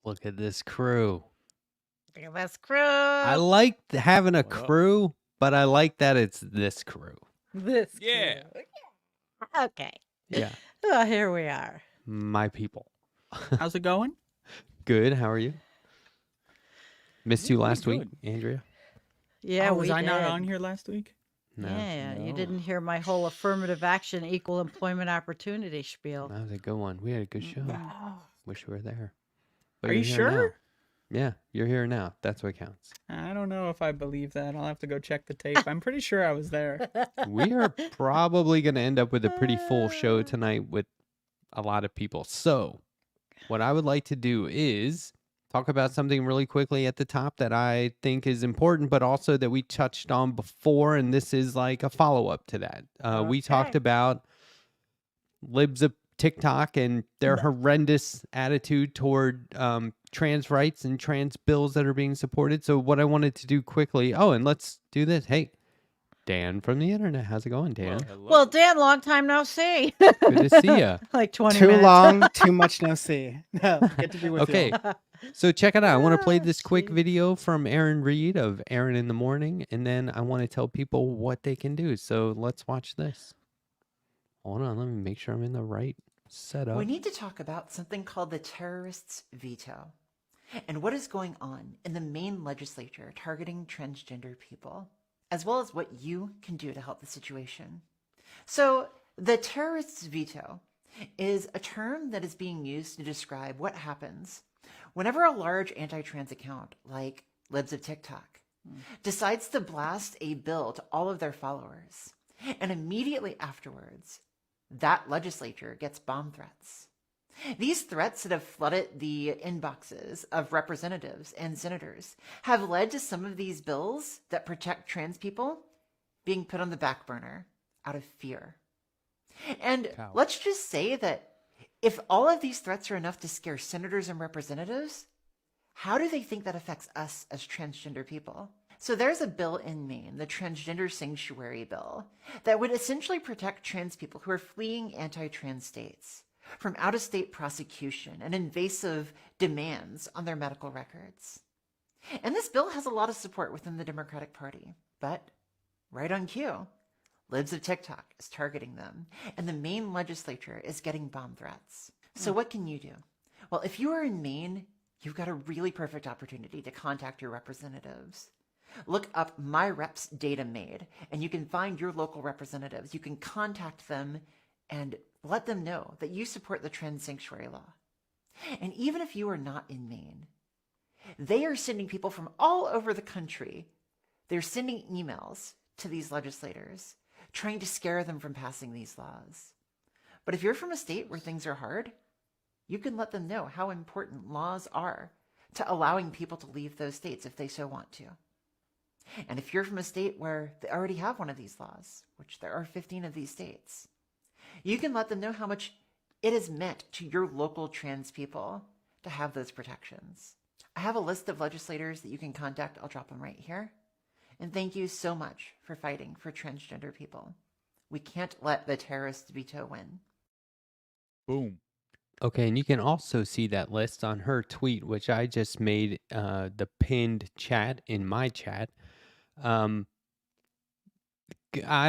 Look at this crew. Look at this crew. I like having a What up? crew, but I like that it's this crew. This Yeah. crew. Yeah. Okay. Yeah. Well, here we are. My people. How's it going? Good. How are you? Missed you last week, good. Andrea? Yeah, was we I not did. on here last week? No. Yeah, you No. didn't hear my whole affirmative action, equal employment opportunity spiel. That was a good one. We had a good show. Wish we were there. But Are you you're here sure? now. Yeah, you're here now. That's what counts. I don't know if I believe that. I'll have to go check the tape. I'm pretty sure I was there. We are probably going to end up with a pretty full show tonight with a lot of people. So, what I would like to do is talk about something really quickly at the top that I think is important, but also that we touched on before, and this is like a follow-up to that. We talked Okay. about libs of TikTok and their horrendous attitude toward trans rights and trans bills that are being supported. So what I wanted to do quickly, and let's do this. Hey, Dan from the internet. How's it going, Dan? Well, Dan, long time no see. Good to see ya. Like 20 Too minutes. long, too much no see. No, good to be with Okay. you. So check it out. I want to play this quick Gee. video from Aaron Reed of Aaron in the Morning, and then I want to tell people what they can do. So let's watch this. Hold on, let me make sure I'm in the right setup. We need to talk about something called the terrorist's veto and what is going on in the Maine legislature targeting transgender people, as well as what you can do to help the situation. So the terrorist's veto is a term that is being used to describe what happens whenever a large anti-trans account like Libs of TikTok decides to blast a bill to all of their followers, and immediately afterwards, that legislature gets bomb threats. These threats that have flooded the inboxes of representatives and senators have led to some of these bills that protect trans people being put on the back burner out of fear. And let's just say that if all of these threats are enough to scare senators and representatives, how do they think that affects us as transgender people? So there's a bill in Maine, the Transgender Sanctuary Bill, that would essentially protect trans people who are fleeing anti-trans states from out-of-state prosecution and invasive demands on their medical records. And this bill has a lot of support within the Democratic Party, but right on cue, Libs of TikTok is targeting them, and the Maine legislature is getting bomb threats. So what can you do? Well, if you are in Maine, you've got a really perfect opportunity to contact your representatives. Look up My Reps Data Made, and you can find your local representatives. You can contact them and let them know that you support the trans sanctuary law. And even if you are not in Maine, they are sending people from all over the country. They're sending emails to these legislators, trying to scare them from passing these laws. But if you're from a state where things are hard, you can let them know how important laws are to allowing people to leave those states if they so want to. And if you're from a state where they already have one of these laws, which there are 15 of these states, you can let them know how much it has meant to your local trans people to have those protections. I have a list of legislators that you can contact. I'll drop them right here. And thank you so much for fighting for transgender people. We can't let the terrorist veto win. Boom. Okay, and you can also see that list on her tweet, which I just made the pinned chat in my chat. I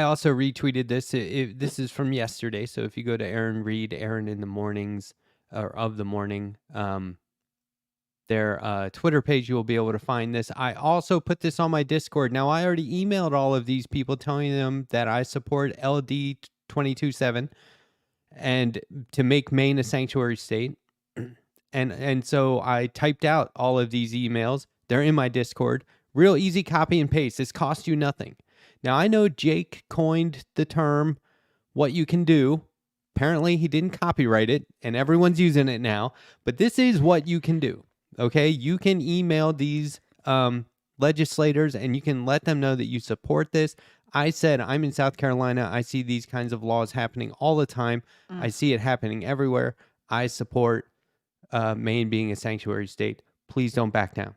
also retweeted this. This is from yesterday, so if you go to Aaron Reed, Aaron in the Mornings, or of the Morning, their Twitter page, you will be able to find this. I also put this on my Discord. Now, I already emailed all of these people telling them that I support LD 227 and to make Maine a sanctuary state. And so I typed out all of these emails. They're in my Discord. Real easy copy and paste. This costs you nothing. Now, I know Jake coined the term what you can do. Apparently, he didn't copyright it, and everyone's using it now. But this is what you can do, okay? You can email these legislators, and you can let them know that you support this. I said, I'm in South Carolina. I see these kinds of laws happening all the time. I see it happening everywhere. I support Maine being a sanctuary state. Please don't back down.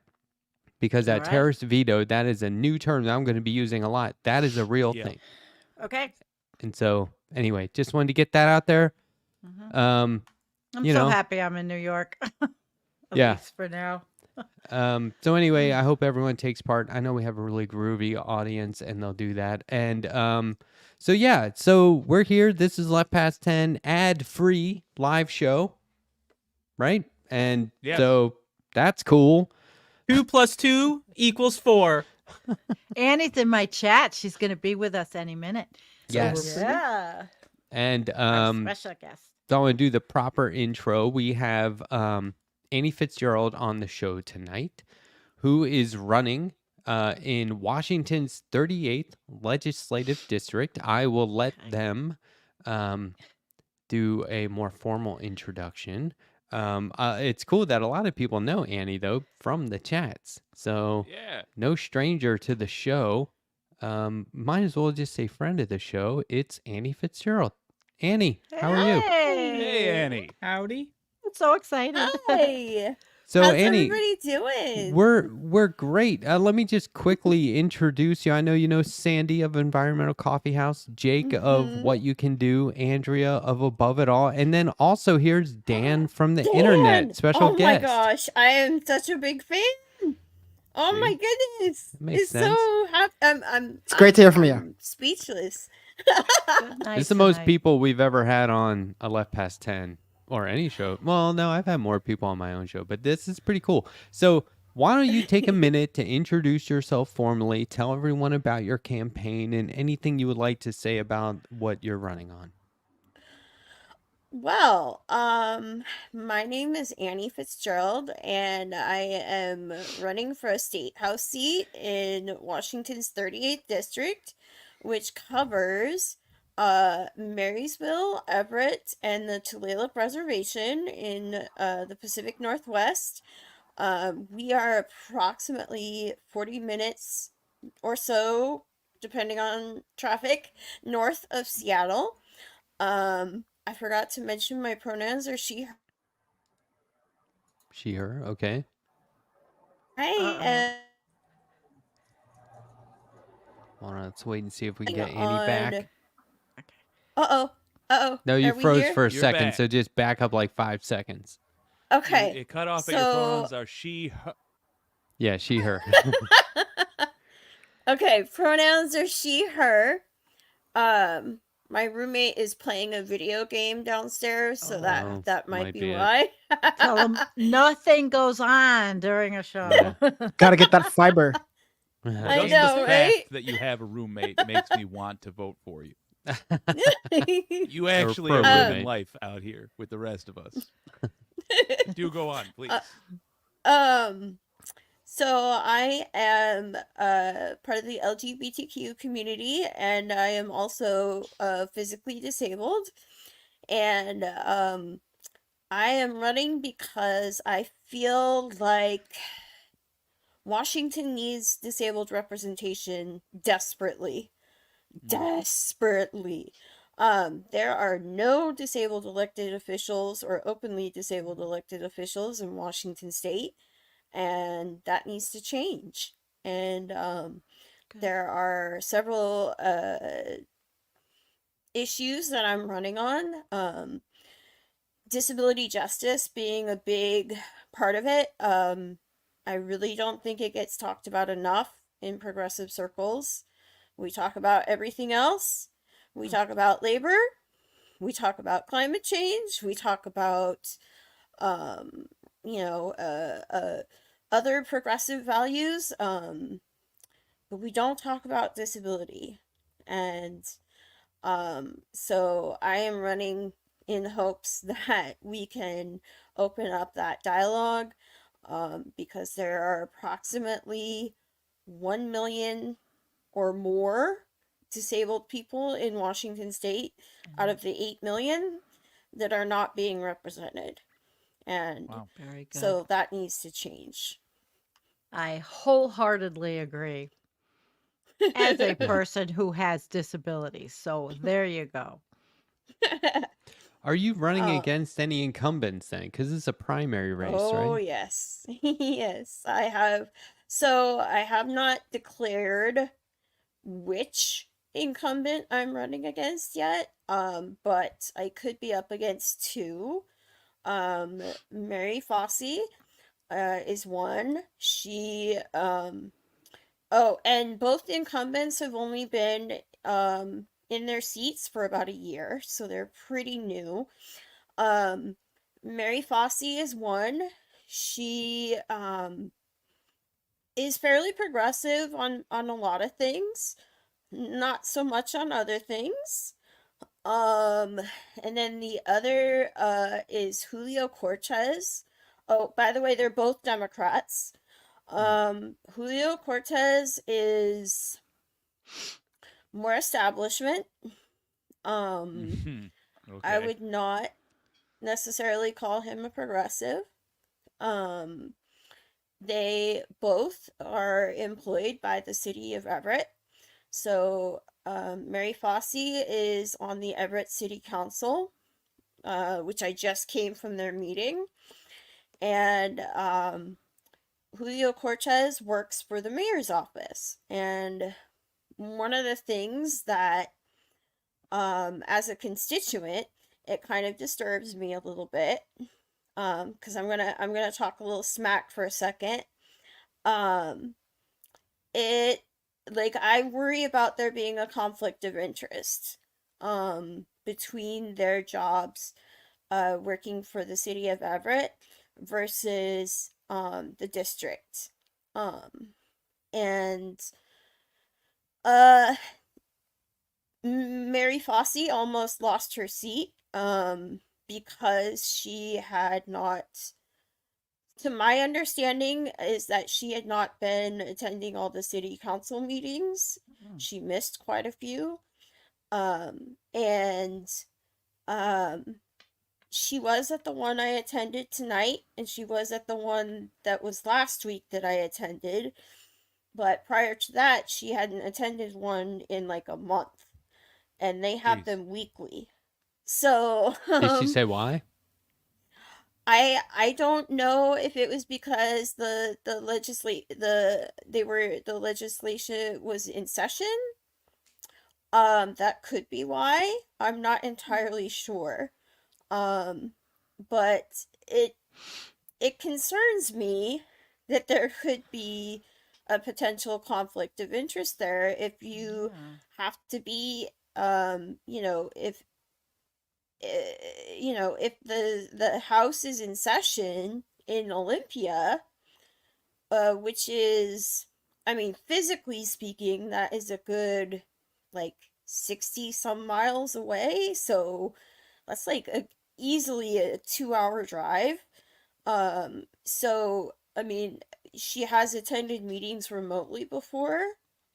Because that terrorist veto, that is a new term that I'm going to be using a lot. That is a real thing. Okay. And so, anyway, just wanted to get that out there. I'm so happy I'm in New York. At least for now. So anyway, I hope everyone takes part. I know we have a really groovy audience, and they'll do that. And so we're here. This is Left Past 10 ad-free live show, right? And so that's cool. 2 + 2 = 4. Annie's in my chat. She's going to be with us any minute. Yes. Yeah. And Our special guest. so I want to do the proper intro. We have Annie Fitzgerald on the show tonight, who is running in Washington's 38th legislative district. I will let them do a more formal introduction. It's cool that a lot of people know Annie, though, from the chats. So no stranger to the show. Might as well just say friend of the show. It's Annie Fitzgerald. Annie, how are you? Hey, Annie. Howdy. I'm so excited. Hi. So How's Annie, everybody doing? we're great. Let me just quickly introduce you. I know you know Sandy of Environmental Coffee House, Jake of What You Can Do, Andrea of Above It All, and then also here's Dan from the internet, special guest. Oh my gosh, I am such a big fan. Oh my goodness. That makes sense. So happy. It's great to hear from you. I'm speechless. This is the most people we've ever had on a Left Past 10 or any show. Well, no, I've had more people on my own show, but this is pretty cool. So why don't you take a minute to introduce yourself formally, tell everyone about your campaign and anything you would like to say about what you're running on. Well, my name is Annie Fitzgerald, and I am running for a state house seat in Washington's 38th district, which covers Marysville, Everett, and the Tulalip Reservation in the Pacific Northwest. We are approximately 40 minutes or so, depending on traffic, north of Seattle. I forgot to mention my pronouns are she, her. She, her, okay. Hi. Hold on, let's wait and see if we can get Annie back. Uh-oh. No, you Are we froze here? for a You're second, back. so just back up like 5 seconds. Okay. It cut off at your pronouns are she, her. Yeah, she, her. Okay, pronouns are she, her. My roommate is playing a video game downstairs, so that might be why. Tell them nothing goes on during a show. Gotta get that fiber. I Just know, the right? fact that you have a roommate makes me want to vote for you. You actually for are a living roommate. life out here with the rest of us. Do go on, please. So I am part of the LGBTQ community, and I am also physically disabled. And I am running because I feel like Washington needs disabled representation desperately. Desperately. There are no disabled elected officials or openly disabled elected officials in Washington state. And that needs to change. And there are several issues that I'm running on. Disability justice being a big part of it. I really don't think it gets talked about enough in progressive circles. We talk about everything else. We talk about labor. We talk about climate change. We talk about other progressive values, but we don't talk about disability. And so I am running in hopes that we can open up that dialogue, because there are approximately 1 million or more disabled people in Washington state out of the 8 million that are not being represented. And Very good. so that needs to change. I wholeheartedly agree as a person who has disabilities. So there you go. Are you running against any incumbents then? Because it's a primary race, Oh, right? yes. Yes, I have. So I have not declared which incumbent I'm running against yet, but I could be up against two. Mary Fossey is one. She and both the incumbents have only been in their seats for about a year, so they're pretty new. Mary Fossey is one. She is fairly progressive on a lot of things, not so much on other things. And then the other is Julio Cortez. Oh, by the way, they're both Democrats. Julio Cortez is more establishment. I would not necessarily call him a progressive. They both are employed by the city of Everett. So Mary Fossey is on the Everett City Council, which I just came from their meeting. And Julio Cortez works for the mayor's office. And one of the things that, as a constituent, it kind of disturbs me a little bit, because I'm gonna talk a little smack for a second. I worry about there being a conflict of interest between their jobs working for the city of Everett versus the district. And Mary Fossey almost lost her seat because she had not, to my understanding, is that she had not been attending all the city council meetings. She missed quite a few. And she was at the one I attended tonight, and she was at the one that was last week that I attended. But prior to that, she hadn't attended one in like a month. And they have them weekly. So did she say why? I don't know if it was because the legislation was in session. That could be why. I'm not entirely sure. But it concerns me that there could be a potential conflict of interest there if you have to be if the house is in session in Olympia, which is, I mean, physically speaking, that is a good, 60 some miles away. So that's easily a 2-hour drive. So, I mean, she has attended meetings remotely before,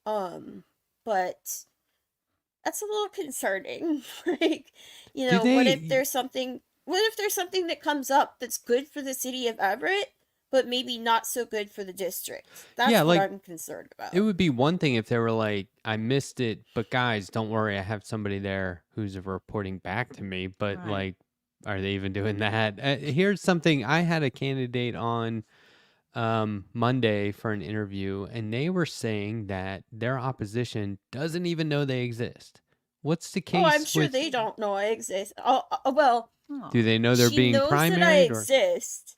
but that's a little concerning. What if there's something that comes up that's good for the city of Everett, but maybe not so good for the district? That's what I'm concerned about. It would be one thing if they were like, I missed it, but guys, don't worry, I have somebody there who's reporting back to me. But are they even doing that? Here's something. I had a candidate on Monday for an interview, and they were saying that their opposition doesn't even know they exist. What's the case? Oh, I'm sure they don't know I exist. Well, do they know they're being primaried? She knows that I exist.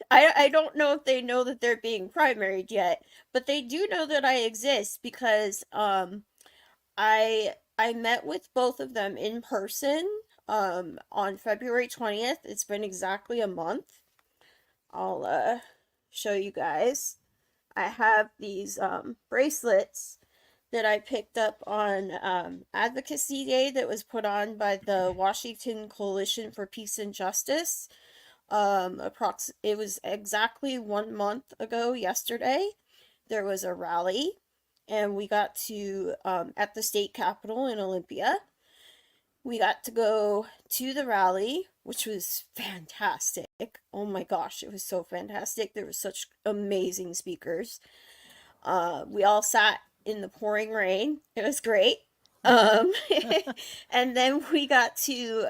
I don't know if they know that they're being primaried yet, but they do know that I exist because I met with both of them in person on February 20th. It's been exactly a month. I'll show you guys. I have these bracelets that I picked up on Advocacy Day that was put on by the Washington Coalition for Peace and Justice. It was exactly 1 month ago yesterday. There was a rally, and we got to at the state capitol in Olympia. We got to go to the rally, which was fantastic. Oh my gosh, it was so fantastic. There were such amazing speakers. We all sat in the pouring rain. It was great. And then we got to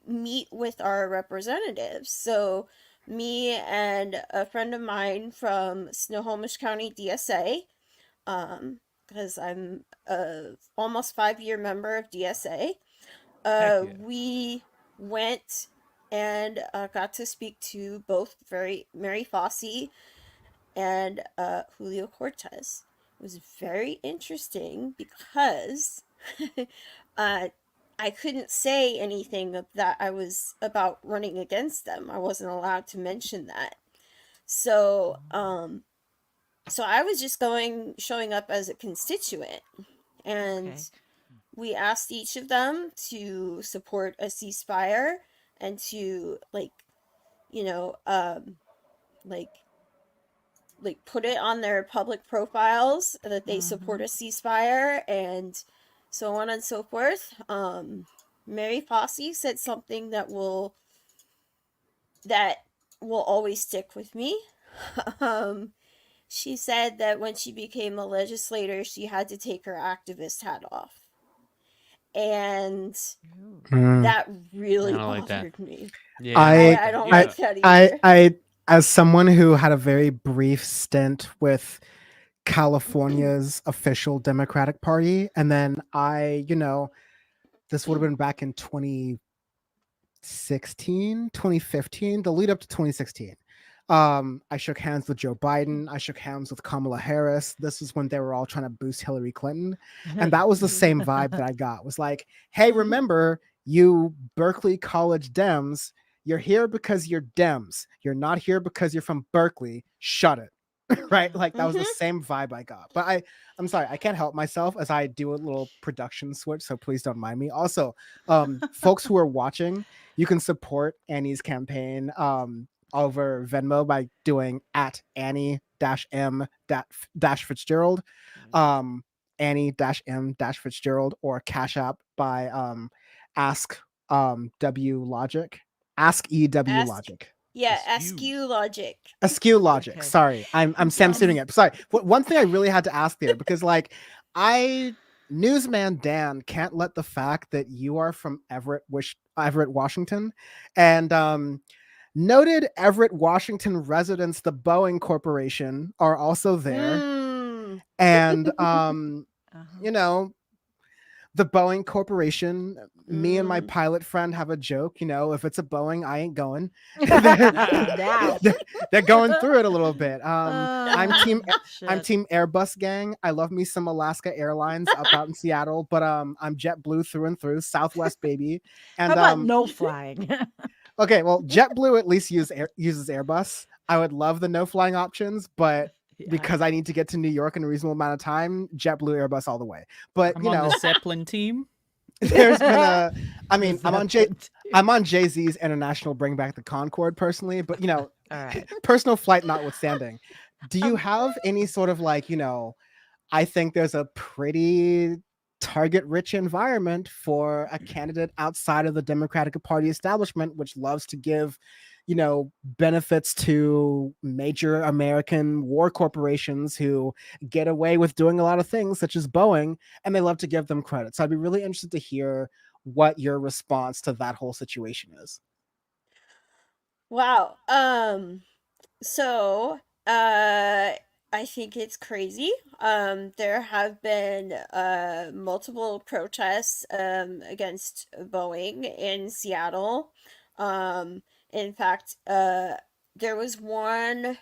meet with our representatives. So me and a friend of mine from Snohomish County DSA, because I'm a almost 5-year member of DSA, Heck yeah. we went and got to speak to both Mary Fossey and Julio Cortez. It was very interesting because I couldn't say anything of that I was about running against them. I wasn't allowed to mention that. So so I was just showing up as a constituent, and Okay. we asked each of them to support a ceasefire and to you know like put it on their public profiles that they support a ceasefire and so on and so forth. Mary Fossey said something that will always stick with me. She said that when she became a legislator, she had to take her activist hat off. And that really I don't like that. bothered me. Yeah. I don't like that either. I, as someone who had a very brief stint with California's official Democratic Party, and then this would have been back in 2015, the lead up to 2016. I shook hands with Joe Biden. I shook hands with Kamala Harris. This is when they were all trying to boost Hillary Clinton. And that was the same vibe that I got. Was like, hey, remember, you Berkeley College Dems, you're here because you're Dems. You're not here because you're from Berkeley. Shut it. Right? Like that was the same vibe I got. But I'm sorry, I can't help myself as I do a little production switch, so please don't mind me. Also, folks who are watching, you can support Annie's campaign over Venmo by doing at Annie-M-Fitzgerald, Annie-M-Fitzgerald, or Cash App by Ask W Logic. Ask EW Logic. Yeah, Askew. Askew Logic. Askew Logic. Okay. Sorry, I'm censoring it. Sorry. One thing I really had to ask there, because Newsman Dan can't let the fact that you are from Everett, Washington, and noted Everett, Washington residents, the Boeing Corporation, are also there, and the Boeing Corporation, me and my pilot friend have a joke, if it's a Boeing, I ain't going. They're going through it a little bit. I'm team Airbus gang. I love me some Alaska Airlines up out in Seattle, but I'm JetBlue through and through, Southwest baby. And How about no flying? okay, well, JetBlue at least uses Airbus. I would love the no flying options, but because I need to get to New York in a reasonable amount of time, JetBlue, Airbus all the way. But I'm on the Zeppelin team. there's been I'm on Jay-Z's international Bring Back the Concorde personally, but all right. personal flight notwithstanding, do you have any sort of I think there's a pretty target-rich environment for a candidate outside of the Democratic Party establishment, which loves to give benefits to major American war corporations who get away with doing a lot of things, such as Boeing, and they love to give them credit. So I'd be really interested to hear what your response to that whole situation is. Wow. So, I think it's crazy. There have been multiple protests against Boeing in Seattle. In fact, there was one.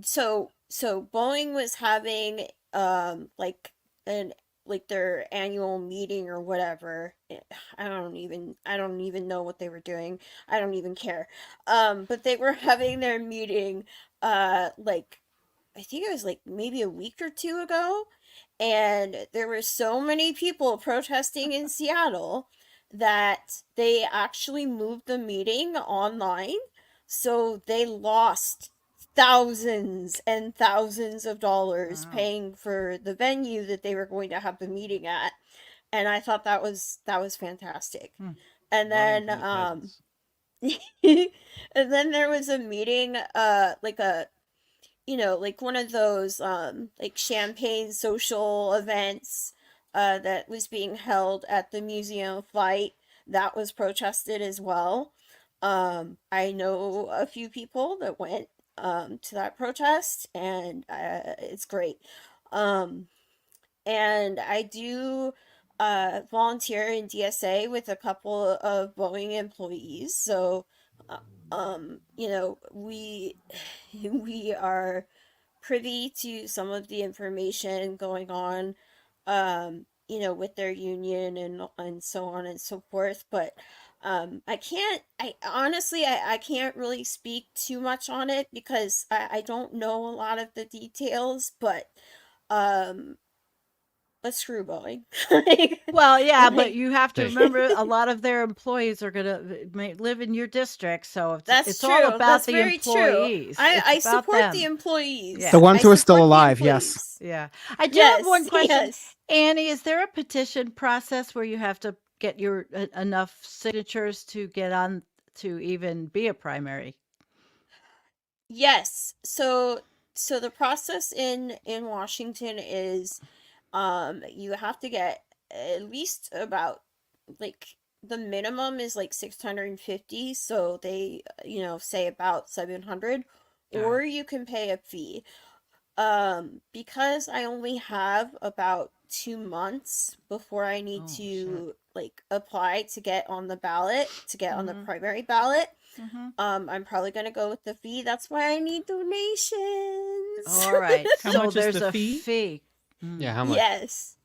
So Boeing was having an like their annual meeting or whatever. I don't even know what they were doing. I don't even care. But they were having their meeting like I think it was like maybe a week or two ago, and there were so many people protesting in Seattle that they actually moved the meeting online. So they lost thousands and thousands of dollars Wow. paying for the venue that they were going to have the meeting at. And I thought that was fantastic. And Running then from the peasants. and then there was a meeting like a like one of those like champagne social events that was being held at the Museum of Light that was protested as well. I know a few people that went to that protest, and it's great. Um, and I do volunteer in DSA with a couple of Boeing employees, so we we are privy to some of the information going on, with their union and so on and so forth. But I honestly, I can't really speak too much on it because I don't know a lot of the details, um, but screw Boeing. Well, yeah, but Like, you have to Thank- remember a lot of their employees are gonna live in your district, so that's it's true. all about That's the very true. employees. I It's about support the them. employees. Yeah. The ones I who are still support the alive, yes. employees. Yeah. I do have one Yes, question. yes. Annie, is there a petition process where you have to get your enough signatures to get on to even be a primary? Yes. So the process in Washington is you have to get at least about like the minimum is like 650, so they say about 700, or you can pay a fee. Because I only have about 2 months before I need Oh, shit. to like apply to get on the ballot, to get on the Mhm. primary ballot. Mhm. I'm probably gonna go with the fee. That's why I need donations. All right. How So much is there's the a fee? fee. Mm. Yeah, how much? Yes.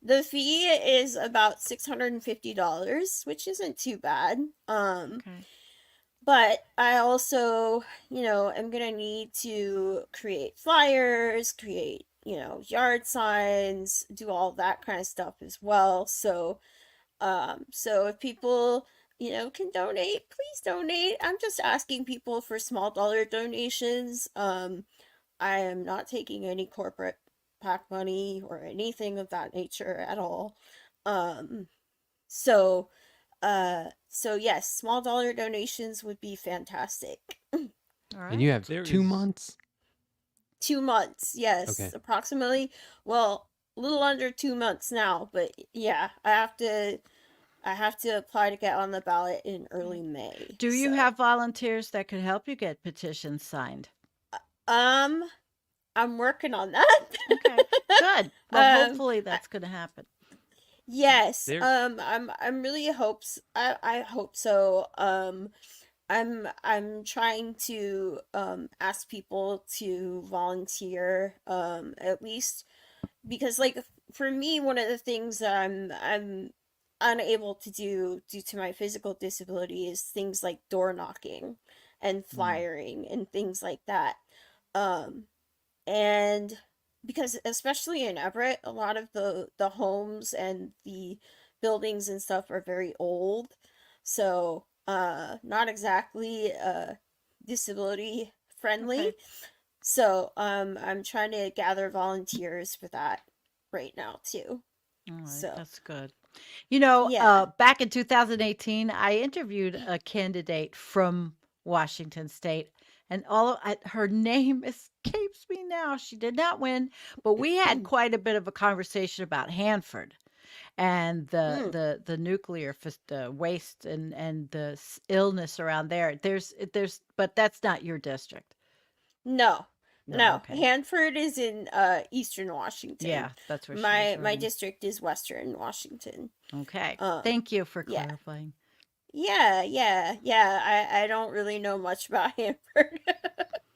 The fee is about $650, which isn't too bad. Okay. But I also, am gonna need to create flyers, create, yard signs, do all that kind of stuff as well. So if people, can donate, please donate. I'm just asking people for small dollar donations. I am not taking any corporate PAC money or anything of that nature at all. Um, so so yes, small dollar donations would be fantastic. All And you right. have There 2 months? 2 months, yes, Okay. approximately. Well, a little under 2 months now, but yeah, I have to apply to get on the ballot in early May. Do you so. have volunteers that could help you get petitions signed? I'm working on that. Okay. Good. Well, Um, hopefully that's going to happen. Yes. There- I'm really hopes I hope so. I'm trying to ask people to volunteer at least, because like for me, one of the things that I'm unable to do due to my physical disability is things like door knocking and flyering and things like that. Um and because especially in Everett, a lot of the homes and the buildings and stuff are very old, so not exactly disability friendly. Okay. So I'm trying to gather volunteers for that right now too. All right. So That's good. You know, yeah. back in 2018, I interviewed a candidate from Washington State, and her name escapes me now. She did not win, but we had quite a bit of a conversation about Hanford and Mm, the nuclear waste and the illness around there. But that's not your district. no. No, No, okay. Hanford is in Eastern Washington. Yeah, that's where she was My running. district is Western Washington. Okay. Um, Thank you for yeah. clarifying. Yeah. I don't really know much about Hanford.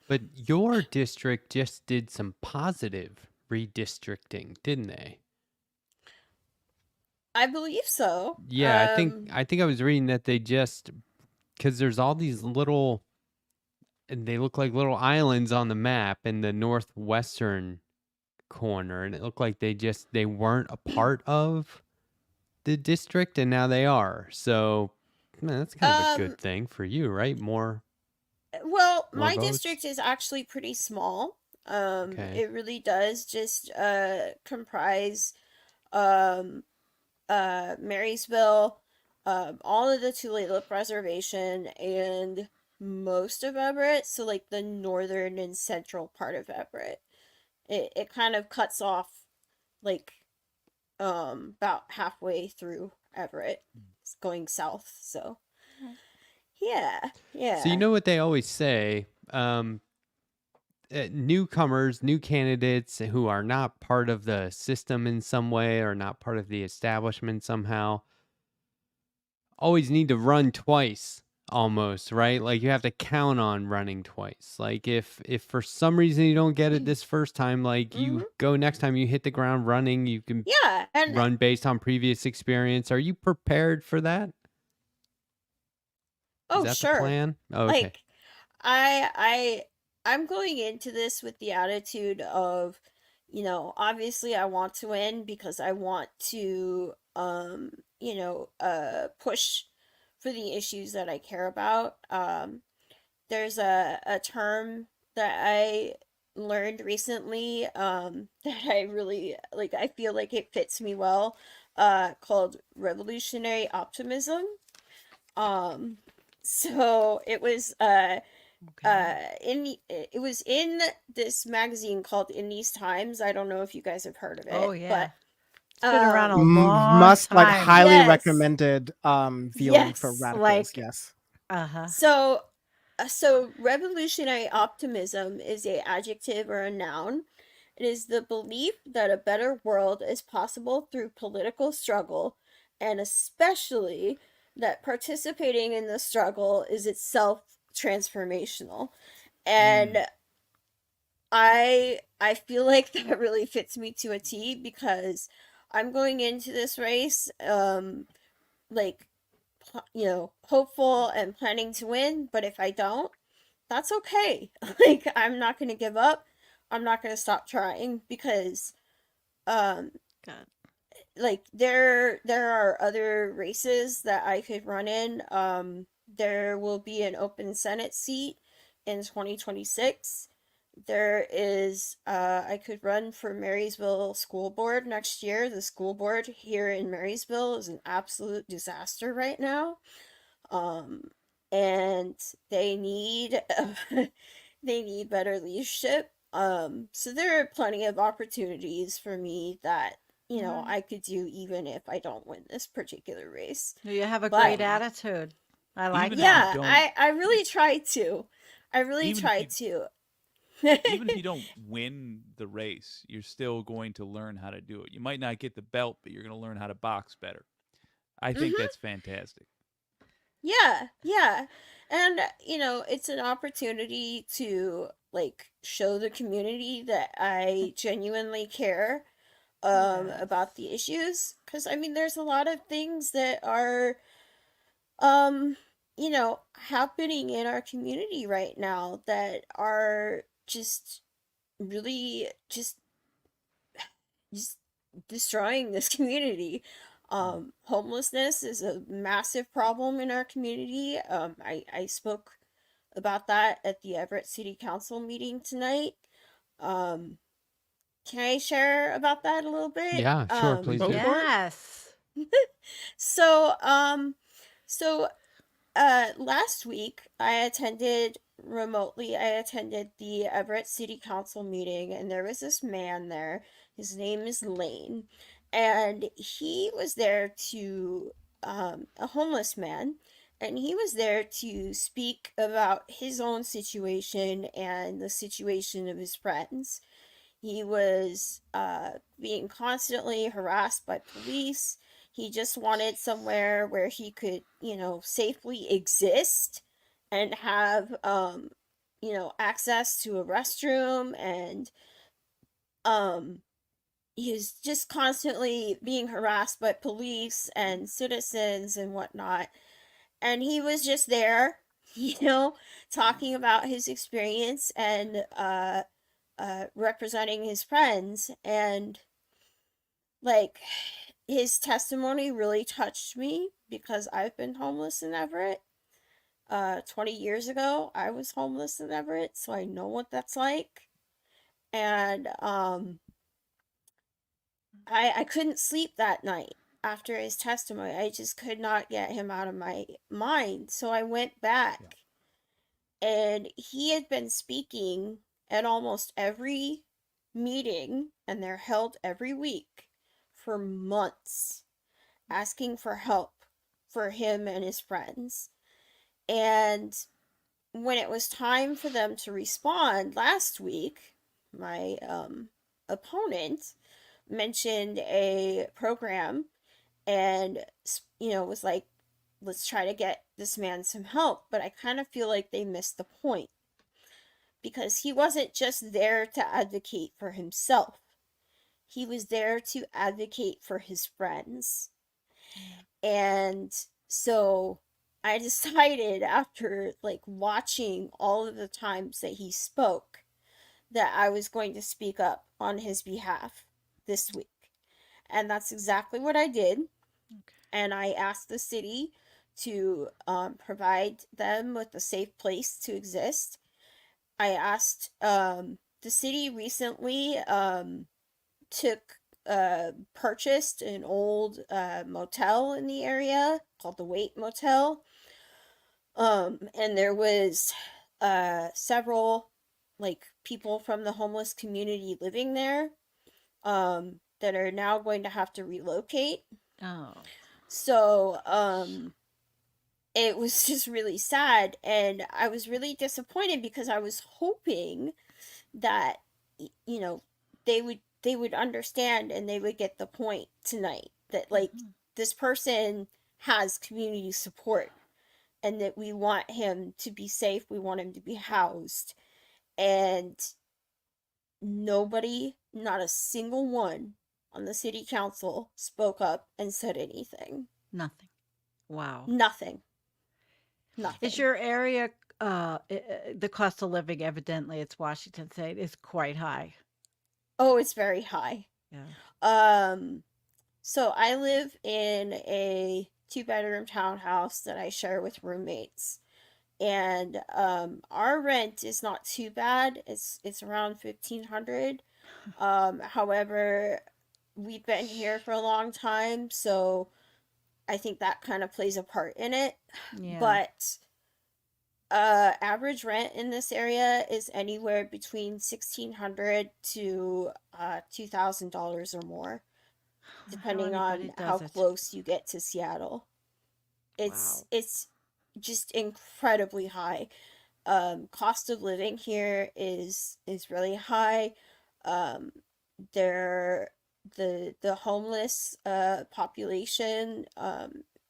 But your district just did some positive redistricting, didn't they? I believe so. Yeah, I think I was reading that they just because there's all these little and they look like little islands on the map in the northwestern corner, and it looked like they weren't a part of the district, and now they are. So man, that's kind of a good Um, thing for you, right? More well, my votes. district is actually pretty small. Okay. It really does just comprise um Marysville, all of the Tulalip Reservation, and most of Everett. So like the northern and central part of Everett. It kind of cuts off like about halfway through Everett. It's going south. So yeah, So you yeah. know what they always say, newcomers, new candidates who are not part of the system in some way or not part of the establishment somehow always need to run twice almost, right? Like you have to count on running twice. Like if for some reason you don't get it this first time, like you Hmm. go next time you hit the ground running, you can Yeah, and run based on previous experience. Are you prepared for that? Is oh that the sure. plan? Oh, okay. Like I I'm going into this with the attitude of, obviously I want to win because I want to push for the issues that I care about. There's a term that I learned recently that I really like, I feel like it fits me well, called revolutionary optimism. Um so it was in this magazine called In These Times. I don't know if you guys have heard of Oh it, yeah. but It's been around a long Must like time. highly yes, recommended viewing for yes. radicals. Like Yes. uh-huh. So revolutionary optimism is a adjective or a noun. It is the belief that a better world is possible through political struggle, and especially that participating in the struggle is itself transformational. Mm. And I feel like that really fits me to a T because I'm going into this race like hopeful and planning to win, but if I don't, that's okay. Like I'm not going to give up. I'm not going to stop trying because um God. like there are other races that I could run in. There will be an open Senate seat in 2026. There is I could run for Marysville School Board next year. The school board here in Marysville is an absolute disaster right now. Um and they need they need better leadership. So there are plenty of opportunities for me that I could do even if I don't win this particular race. You have a But great Well, attitude. I like even if you that. yeah, don't, I really try to. I really even if try you to. even if you don't win the race, you're still going to learn how to do it. You might not get the belt, but you're going to learn how to box better. I think Mhm. that's fantastic. Yeah, yeah. And it's an opportunity to like show the community that I genuinely care Yes. about the issues, cuz I mean there's a lot of things that are um happening in our community right now that are just really just destroying this community. Homelessness is a massive problem in our community. I spoke about that at the Everett City Council meeting tonight. Um, can I share about that a little bit? Yeah, sure, please Go do. for it. Yes. So, so last week I attended the Everett City Council meeting, and there was this man there. His name is Lane, and he was there to a homeless man, and he was there to speak about his own situation and the situation of his friends. He was being constantly harassed by police. He just wanted somewhere where he could, safely exist and have, access to a restroom and, um, he was just constantly being harassed by police and citizens and whatnot. And he was just there, you know, talking about his experience and representing his friends. And like, his testimony really touched me because I've been homeless in Everett. 20 years ago, I was homeless in Everett, so I know what that's like. And I couldn't sleep that night after his testimony. I just could not get him out of my mind. So I went back, and he had been speaking at almost every meeting, and they're held every week for months, asking for help for him and his friends. And when it was time for them to respond last week, my opponent mentioned a program and, you know, was like, let's try to get this man some help. But I kind of feel like they missed the point, because he wasn't just there to advocate for himself, he was there to advocate for his friends. And so I decided, after like watching all of the times that he spoke, that I was going to speak up on his behalf this week. And that's exactly what I did. Okay. And I asked the city to provide them with a safe place to exist. I asked, the city recently purchased an old motel in the area called the Wait Motel. And there was several like people from the homeless community living there that are now going to have to relocate. Oh. So it was just really sad, and I was really disappointed because I was hoping that, you know, they would understand and they would get the point tonight that like this person has community support, and that we want him to be safe, we want him to be housed. And nobody, not a single one on the city council, spoke up and said anything. Nothing. Wow. Nothing. Nothing. Is your area, the cost of living, evidently it's Washington State, is quite high. Oh, it's very high. Yeah. So I live in a 2-bedroom townhouse that I share with roommates. And our rent is not too bad. It's around $1,500. However, we've been here for a long time, so I think that kind of plays a part in it. Yeah. But average rent in this area is anywhere between $1,600 to $2,000 or more, depending on how close you get to Seattle. It's just incredibly high. Cost of living here is really high. The homeless population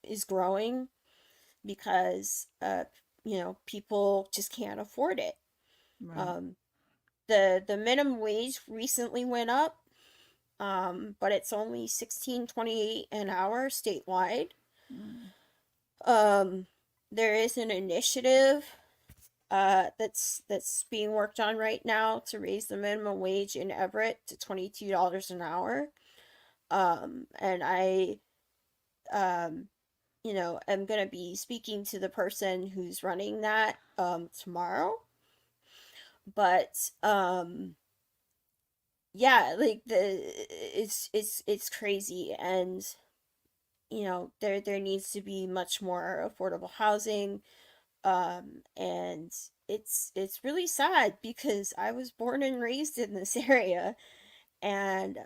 is growing because you know, people just can't afford it. Right. The minimum wage recently went up, but it's only $16.28 an hour statewide. There is an initiative that's being worked on right now to raise the minimum wage in Everett to $22 an hour. And I you know, am going to be speaking to the person who's running that tomorrow. But yeah, like it's crazy, and you know, there needs to be much more affordable housing. And it's really sad because I was born and raised in this area, and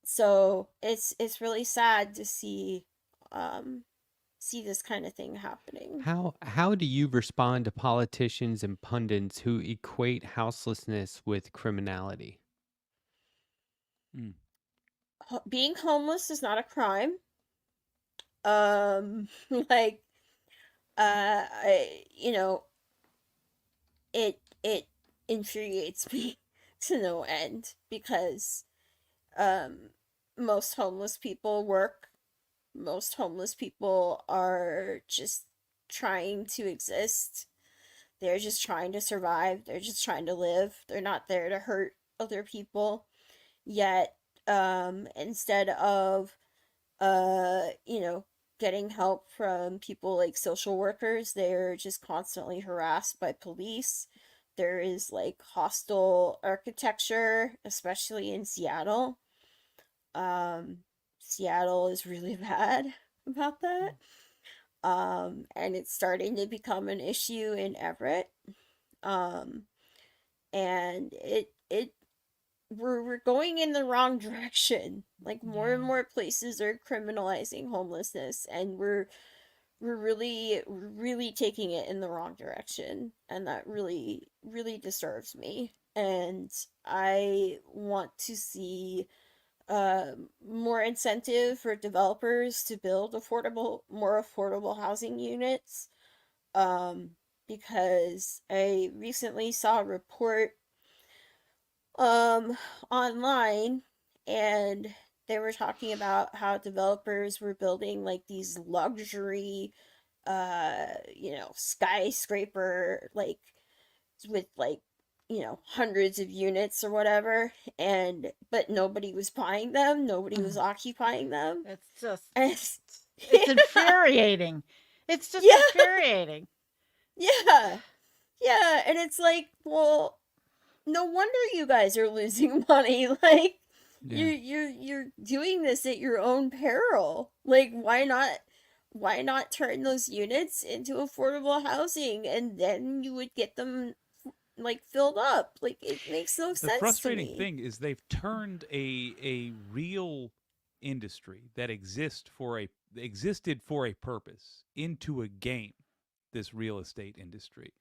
so it's really sad to see this kind of thing happening. How do you respond to politicians and pundits who equate houselessness with criminality? Being homeless is not a crime. Like, you know, it infuriates me to no end, because um, most homeless people work. Most homeless people are just trying to exist. They're just trying to survive. They're just trying to live. They're not there to hurt other people. Yet, instead of, you know, getting help from people like social workers, they're just constantly harassed by police. There is like hostile architecture, especially in Seattle. Um, Seattle is really bad about that. And it's starting to become an issue in Everett. Um, and it we're going in the wrong direction. Like more and Yeah. more places are criminalizing homelessness, and we're really taking it in the wrong direction, and that really disturbs me. And I want to see more incentive for developers to build more affordable housing units. Um, because I recently saw a report um online, and they were talking about how developers were building like these luxury skyscraper, like with like hundreds of units or whatever, and but nobody was buying them, nobody was occupying them. It's just, And it's yeah, infuriating. It's just yeah, infuriating. yeah, yeah, and it's like, well, no wonder you guys are losing money. Like Yeah. you're doing this at your own peril. Like why not turn those units into affordable housing, and then you would get them like filled up. Like it makes no The sense to frustrating me. thing is they've turned a real industry that existed for a purpose into a game. This real estate industry,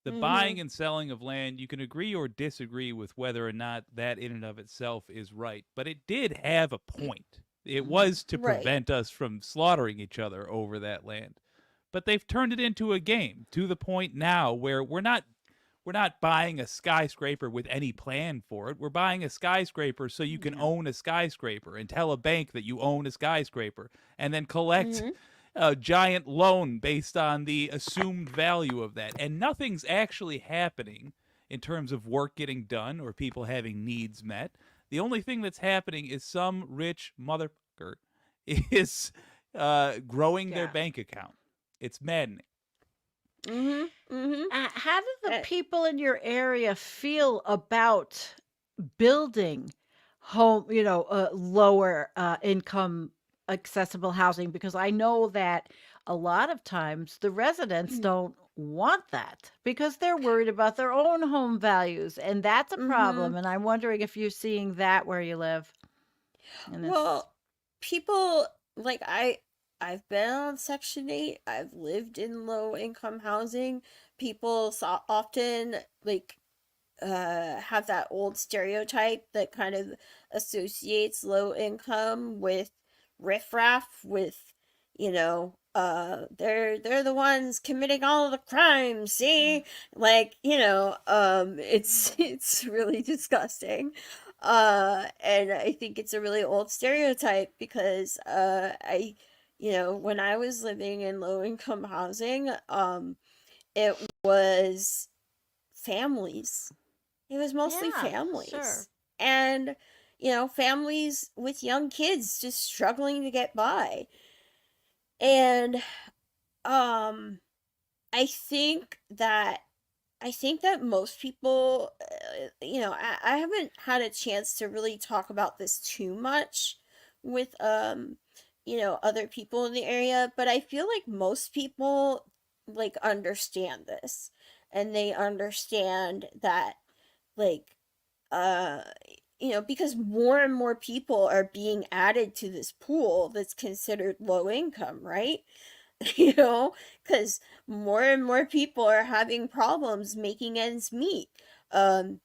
the Mhm. buying and selling of land, you can agree or disagree with whether or not that in and of itself is right, but it did have a point. It was to Right. prevent us from slaughtering each other over that land. But they've turned it into a game to the point now where we're not buying a skyscraper with any plan for it. We're buying a skyscraper so you can Yeah. own a skyscraper and tell a bank that you own a skyscraper and then collect Mhm. a giant loan based on the assumed value of that. And nothing's actually happening in terms of work getting done or people having needs met. The only thing that's happening is some rich motherfucker is growing their Yeah. bank account. It's maddening. Mhm. Mhm. How do the Uh, people in your area feel about building home, lower income accessible housing? Because I know that a lot of times the residents don't want that because they're worried about their own home values, and that's a problem. mhm. And I'm wondering if you're seeing that where you live. And it's Well, people like I've been on Section 8. I've lived in low income housing. People often like have that old stereotype that kind of associates low income with riffraff, with they're the ones committing all of the crimes, see, like it's it's really disgusting. And I think it's a really old stereotype because when I was living in low income housing, it was families. It was mostly yeah, sure. families. And, families with young kids just struggling to get by. And um I think that most people, I haven't had a chance to really talk about this too much with other people in the area, but I feel like most people like understand this, and they understand that, like, uh because more and more people are being added to this pool that's considered low income, right? you know because more and more people are having problems making ends meet. Um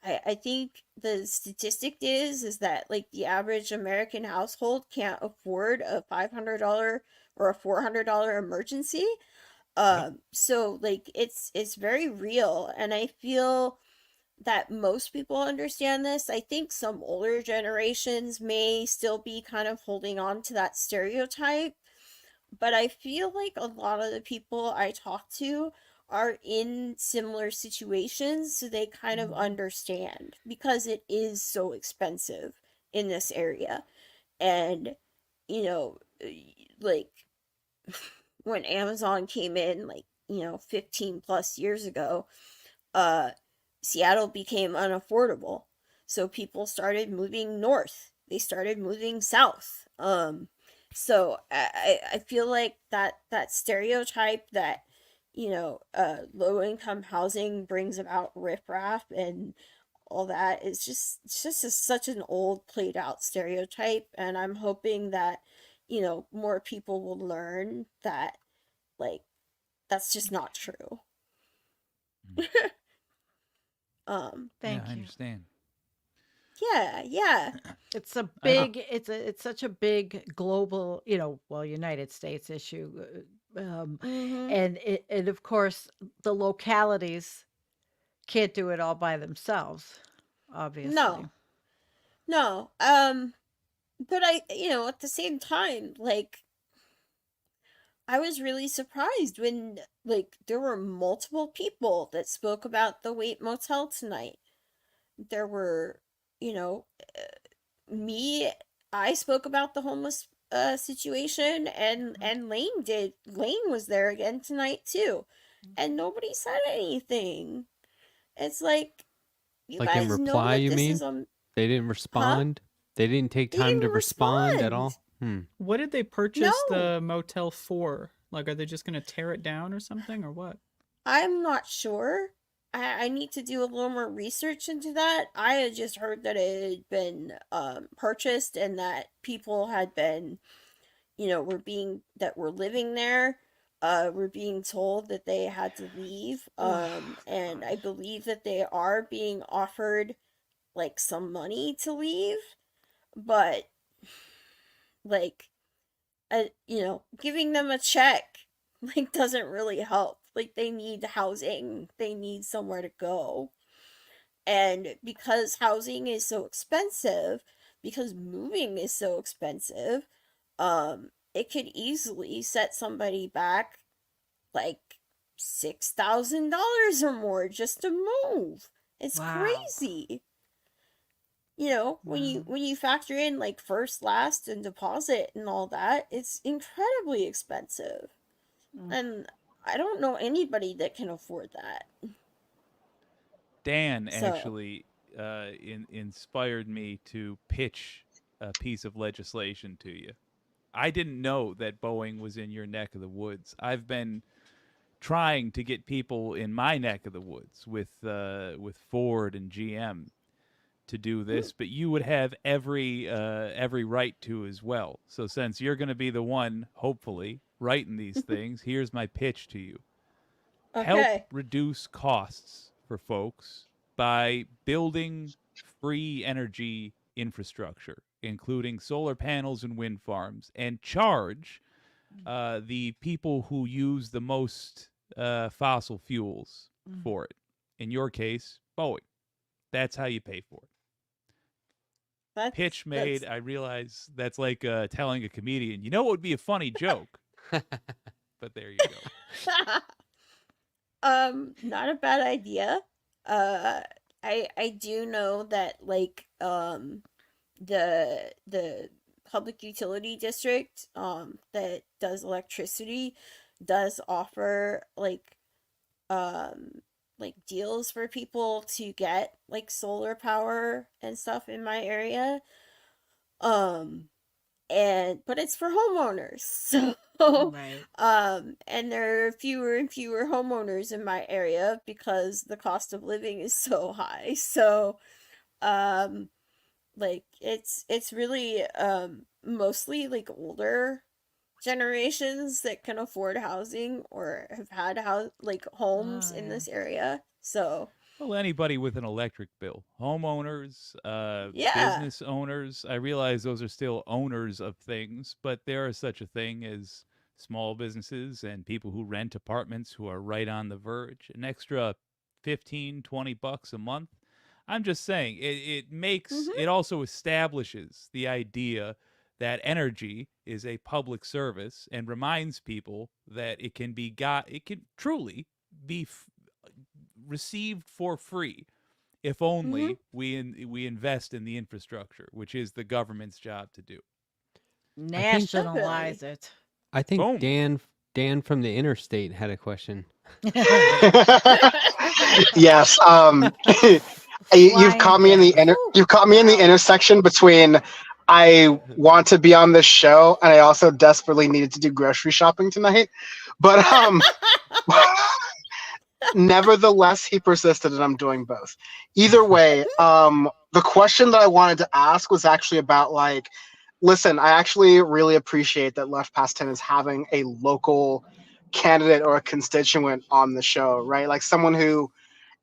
i i think the statistic is that like the average American household can't afford a $500 or a $400 emergency. Yep. So like it's very real, and I feel that most people understand this. I think some older generations may still be kind of holding on to that stereotype, but I feel like a lot of the people I talk to are in similar situations, so they kind of understand because it is so expensive in this area. And, you know, like when Amazon came in, like, 15 plus years ago, uh, Seattle became unaffordable. So people started moving north. They started moving south. So I feel like that stereotype that low income housing brings about riffraff and all that is such an old played out stereotype, and I'm hoping that more people will learn that, like, that's just not true. um Thank I you. understand. yeah. It's a I big, it's such a big global, United States issue. Mm-hmm. And of course, the localities can't do it all by themselves, obviously. No. But at the same time, like, I was really surprised when, like, there were multiple people that spoke about the Wait Motel tonight. There were, you know, me, I spoke about the homeless situation, and Lane did. Lane was there again tonight too, and nobody said anything. It's like, you Like in guys know reply, that you this mean? is a They didn't huh? respond? They didn't take They time didn't to respond at respond. all? Hmm. What did they purchase No, the motel for? Like, are they just gonna tear it down or something, or what? I'm not sure. I need to do a little more research into that. I had just heard that it had been purchased, and that people had been, were living there, were being told that they had to leave. And I believe that they are being offered, like, some money to leave, but, like, giving them a check, like, doesn't really help. Like, they need housing, they need somewhere to go. And because housing is so expensive, because moving is so expensive, it could easily set somebody back like $6,000 or more just to move. It's Wow. crazy. Wow. When you factor in, like, first, last, and deposit and all that, it's incredibly expensive. Mm. And I don't know anybody that can afford that. Dan So, actually inspired me to pitch a piece of legislation to you. I didn't know that Boeing was in your neck of the woods. I've been trying to get people in my neck of the woods with Ford and GM to do this, but you would have every right to as well. So since you're going to be the one, hopefully, writing these things, here's my pitch to you. Help okay. reduce costs for folks by building free energy infrastructure, including solar panels and wind farms, and charge the people who use the most fossil fuels for it. In your case, Boeing. That's how you pay for it. That's Pitch made. I realize that's like telling a comedian, you know what would be a funny joke? But there you go. Not a bad idea. Uh, I do know that, like, the public utility district that does electricity does offer, like deals for people to get, like, solar power and stuff in my area. Um and but it's for homeowners. So Right. and there are fewer and fewer homeowners in my area because the cost of living is so high. So um like, it's really mostly, like, older generations that can afford housing or have had homes Oh, in yeah. this area. So Well, anybody with an electric bill, homeowners, yeah. business owners. I realize those are still owners of things, but there is such a thing as small businesses and people who rent apartments who are right on the verge. An extra 15, $20 a month I'm just saying it makes Mhm. it also establishes the idea that energy is a public service and reminds people that it can truly be received for free if Mhm. only we invest in the infrastructure, which is the government's job to do. I think Nationalize it. I think Boom. Dan from the interstate had a question. Yes. You've Flying caught me in the guy. Whew, you've caught me in the wow. intersection between I want to be on this show and I also desperately needed to do grocery shopping tonight. But nevertheless, he persisted and I'm doing both. Either way, the question that I wanted to ask was actually about like, listen, I actually really appreciate that Left Past 10 is having a local candidate or a constituent on the show, right? Like someone who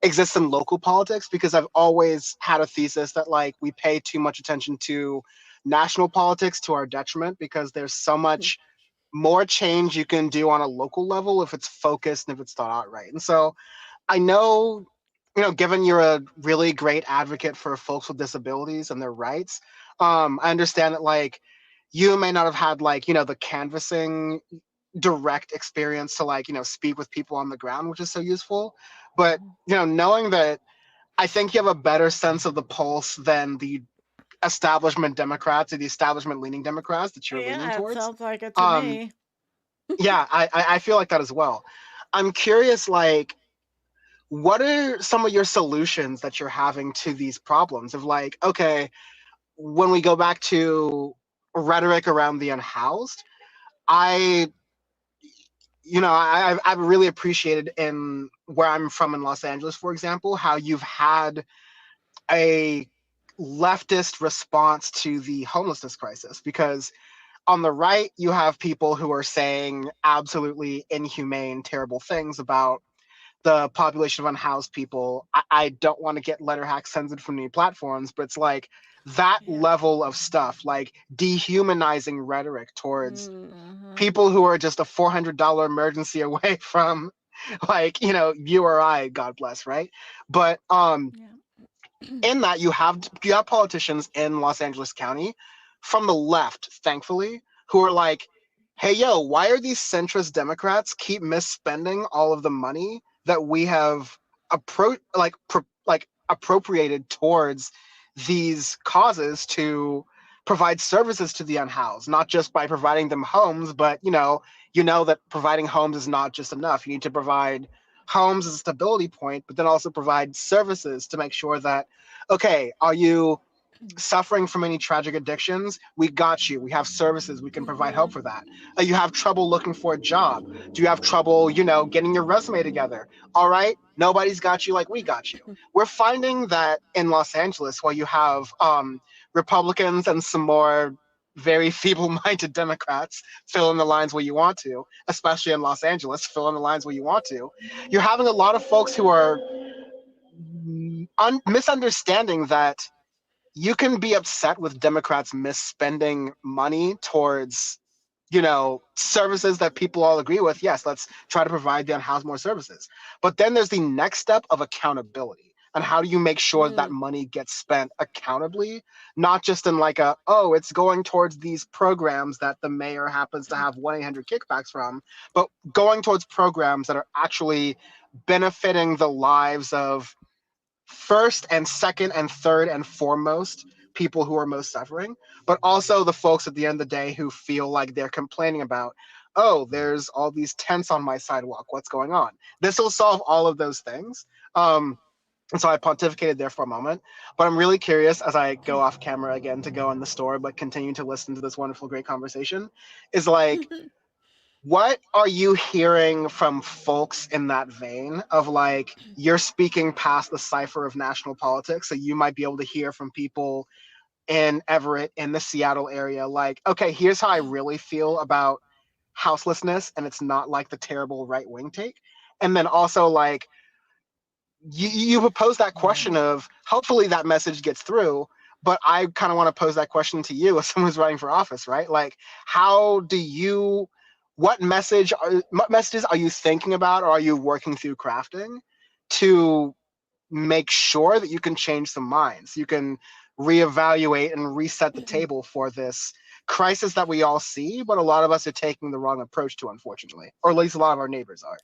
exists in local politics, because I've always had a thesis that like we pay too much attention to national politics to our detriment because there's so much more change you can do on a local level if it's focused and if it's thought out right. And so I know, given you're a really great advocate for folks with disabilities and their rights, I understand that like you may not have had like, the canvassing direct experience to like, speak with people on the ground, which is so useful. But, knowing that I think you have a better sense of the pulse than the establishment Democrats or the establishment leaning Democrats that you're leaning Yeah, it towards. sounds like it to Um, me. yeah, I feel like that as well. I'm curious, like, what are some of your solutions that you're having to these problems of like, okay, when we go back to rhetoric around the unhoused, I I've really appreciated in where I'm from in Los Angeles, for example, how you've had a leftist response to the homelessness crisis. Because on the right, you have people who are saying absolutely inhumane, terrible things about the population of unhoused people. I don't want to get Letterhack censored from new platforms, but it's like that Yeah. level of stuff, like dehumanizing rhetoric towards Mhm. people who are just a $400 emergency away from like, you or I, God bless, right? But Yeah. in that you have politicians in Los Angeles County from the left, thankfully, who are like, hey yo, why are these centrist Democrats keep misspending all of the money that we have appropriated towards these causes to provide services to the unhoused, not just by providing them homes, but that providing homes is not just enough. You need to provide homes as a stability point, but then also provide services to make sure that, okay, are you suffering from any tragic addictions? We got you. We have services. We can provide help Mhm. for that. You have trouble looking for a job. Do you have trouble, getting your resume together? All right. Nobody's got you like we got you. We're finding that in Los Angeles, where you have Republicans and some more very feeble-minded Democrats fill in the lines where you want to, especially in Los Angeles, fill in the lines where you want to. You're having a lot of folks who are misunderstanding that you can be upset with Democrats misspending money towards, services that people all agree with. Yes, let's try to provide the unhoused more services. But then there's the next step of accountability. And how do you make sure that Mm. money gets spent accountably, not just in like it's going towards these programs that the mayor happens to have 1-800 kickbacks from, but going towards programs that are actually benefiting the lives of first and second and third and foremost people who are most suffering, but also the folks at the end of the day who feel like they're complaining about, oh, there's all these tents on my sidewalk. What's going on? This will solve all of those things. And so I pontificated there for a moment, but I'm really curious as I go off camera again to go in the store, but continue to listen to this wonderful, great conversation, is like, what are you hearing from folks in that vein of like you're speaking past the cipher of national politics, so you might be able to hear from people in Everett, in the Seattle area, like, okay, here's how I really feel about houselessness, and it's not like the terrible right wing take. And then also like you propose that Yeah. question of hopefully that message gets through, but I kind of want to pose that question to you as someone who's running for office, right? Like, how do you, what messages are you thinking about, or are you working through crafting to make sure that you can change some minds. You can reevaluate and reset the table for this crisis that we all see, but a lot of us are taking the wrong approach to, unfortunately, or at least a lot of our neighbors are.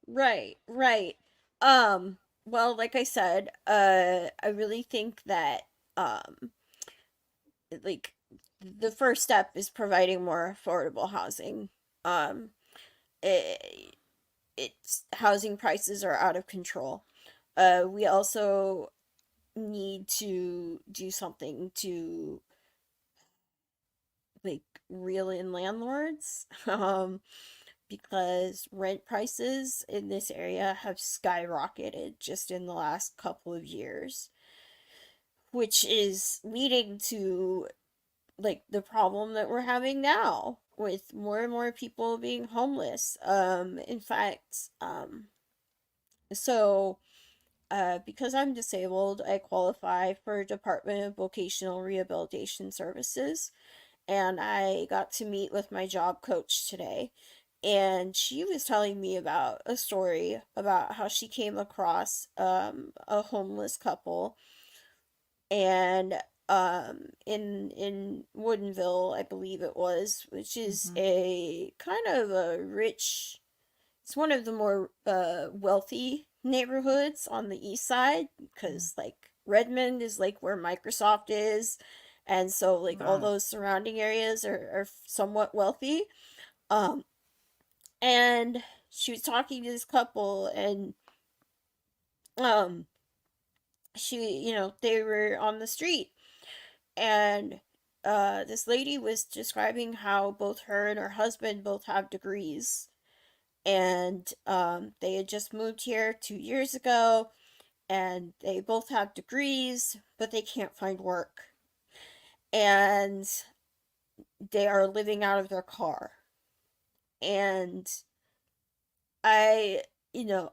Right, right. Well, like I said, I really think that like the first step is providing more affordable housing. Um, it, it's housing prices are out of control. We also need to do something to like reel in landlords. Because rent prices in this area have skyrocketed just in the last couple of years, which is leading to like the problem that we're having now with more and more people being homeless. In fact, so because I'm disabled, I qualify for Department of Vocational Rehabilitation Services, and I got to meet with my job coach today. And she was telling me about a story about how she came across a homeless couple, and in Woodinville, I believe it was, which is a kind of a rich, it's one of the more wealthy neighborhoods on the east side, because like Redmond is like where Microsoft is, and so like all those surrounding areas are somewhat wealthy. um and she was talking to this couple, and um they were on the street, and this lady was describing how both her and her husband both have degrees, and they had just moved here 2 years ago, and they both have degrees, but they can't find work, and they are living out of their car. And I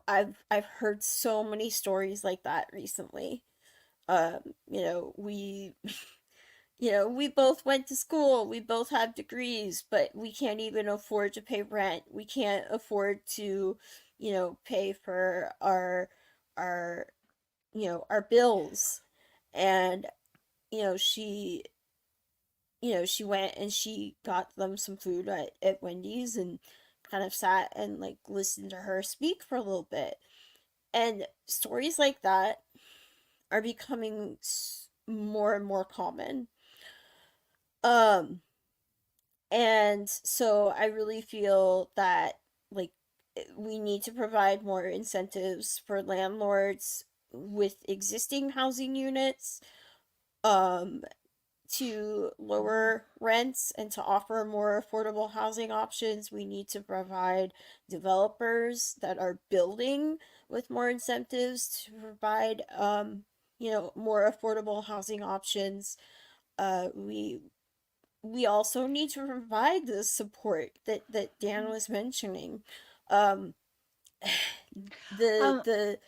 I've heard so many stories like that recently. We we both went to school, we both have degrees, but we can't even afford to pay rent. We can't afford to, pay for our our bills. And you know, she she went and she got them some food at Wendy's, and kind of sat and like listened to her speak for a little bit. And stories like that are becoming more and more common. Um, and so I really feel that like we need to provide more incentives for landlords with existing housing units, um, to lower rents and to offer more affordable housing options. We need to provide developers that are building with more incentives to provide more affordable housing options. We also need to provide the support that Dan was mentioning. Um, the Um, the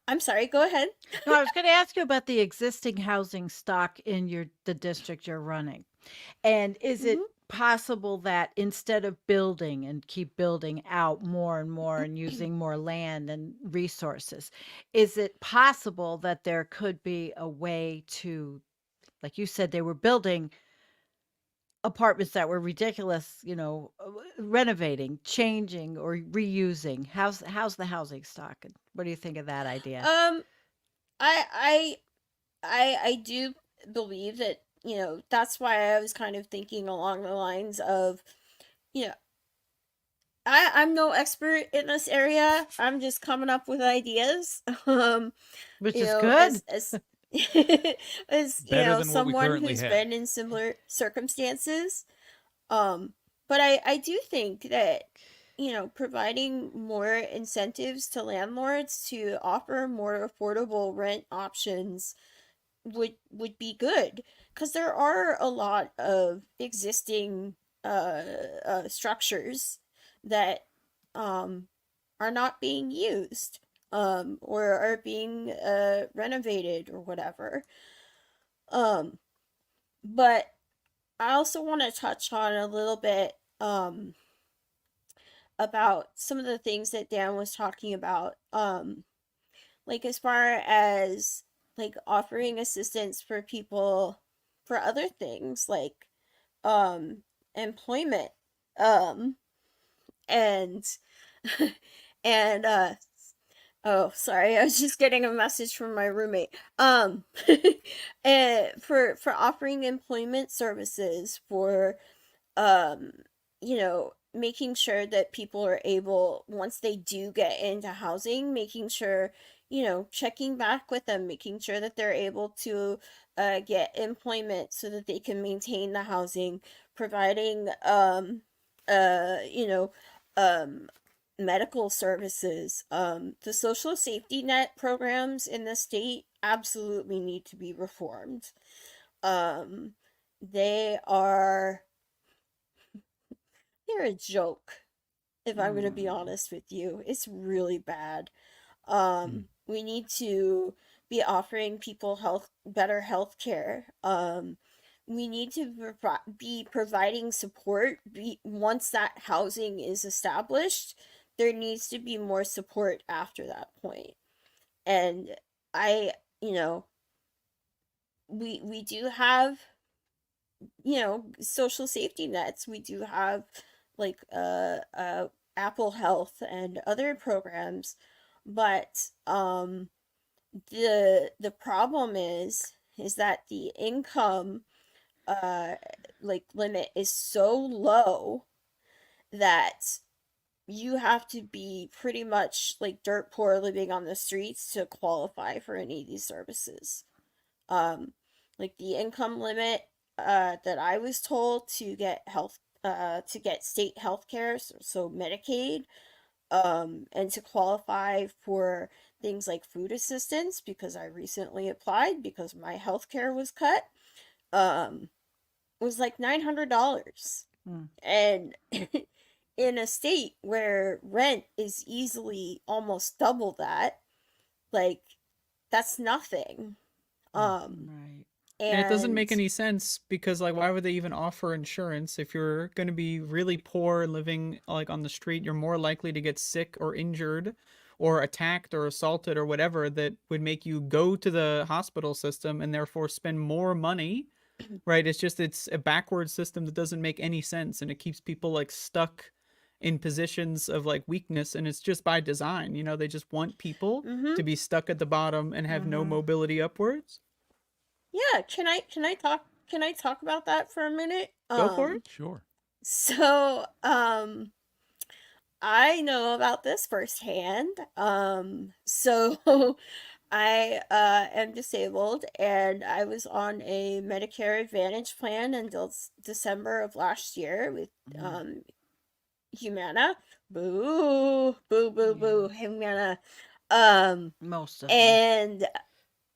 I'm sorry, go ahead. no, I was going to ask you about the existing housing stock in the district you're running. And is it Mhm. possible that instead of building and keep building out more and more and using more land and resources, is it possible that there could be a way to, like you said, they were building apartments that were ridiculous, renovating, changing, or reusing? How's the housing stock? And what do you think of that idea? Um, I I do believe that, that's why I was kind of thinking along the lines of, you know, I'm no expert in this area. I'm just coming up with ideas. Which is good. As as Better than what we someone currently who's have. been in similar circumstances. But I do think that, providing more incentives to landlords to offer more affordable rent options would be good, because there are a lot of existing structures that are not being used, or are being renovated or whatever. Um, but I also want to touch on a little bit about some of the things that Dan was talking about. like as far as like offering assistance for people for other things like um employment um and and oh sorry, I was just getting a message from my roommate. And for offering employment services for um making sure that people are able, once they do get into housing, making sure, checking back with them, making sure that they're able to get employment so that they can maintain the housing, providing uh you know um medical services. The social safety net programs in the state absolutely need to be reformed. um they are they're a joke, if I'm going to be honest with you. It's really bad. We need to be offering people better health care. We need to be providing support. Once that housing is established, there needs to be more support after that point. And I, you know, we do have, social safety nets. We do have like Apple Health and other programs, but the problem is that the income like limit is so low that you have to be pretty much like dirt poor living on the streets to qualify for any of these services. Like the income limit that I was told to get to get state health care, so Medicaid, and to qualify for things like food assistance, because I recently applied because my health care was cut, was like $900. And in a state where rent is easily almost double that, like, that's nothing. Right. And it doesn't make And any sense because, like, why would they even offer insurance if you're going to be really poor living like on the street? You're more likely to get sick or injured or attacked or assaulted or whatever that would make you go to the hospital system and therefore spend more money, right? It's a backward system that doesn't make any sense, and it keeps people like stuck in positions of like weakness, and it's just by design. They just want people mm-hmm. to be stuck at the bottom and have no mobility upwards. Yeah, can I talk about that for a minute? Go for it. Sure. So, I know about this firsthand. So I am disabled, and I was on a Medicare Advantage plan until December of last year with Humana. Boo, boo, boo, boo, Humana. Most of them. And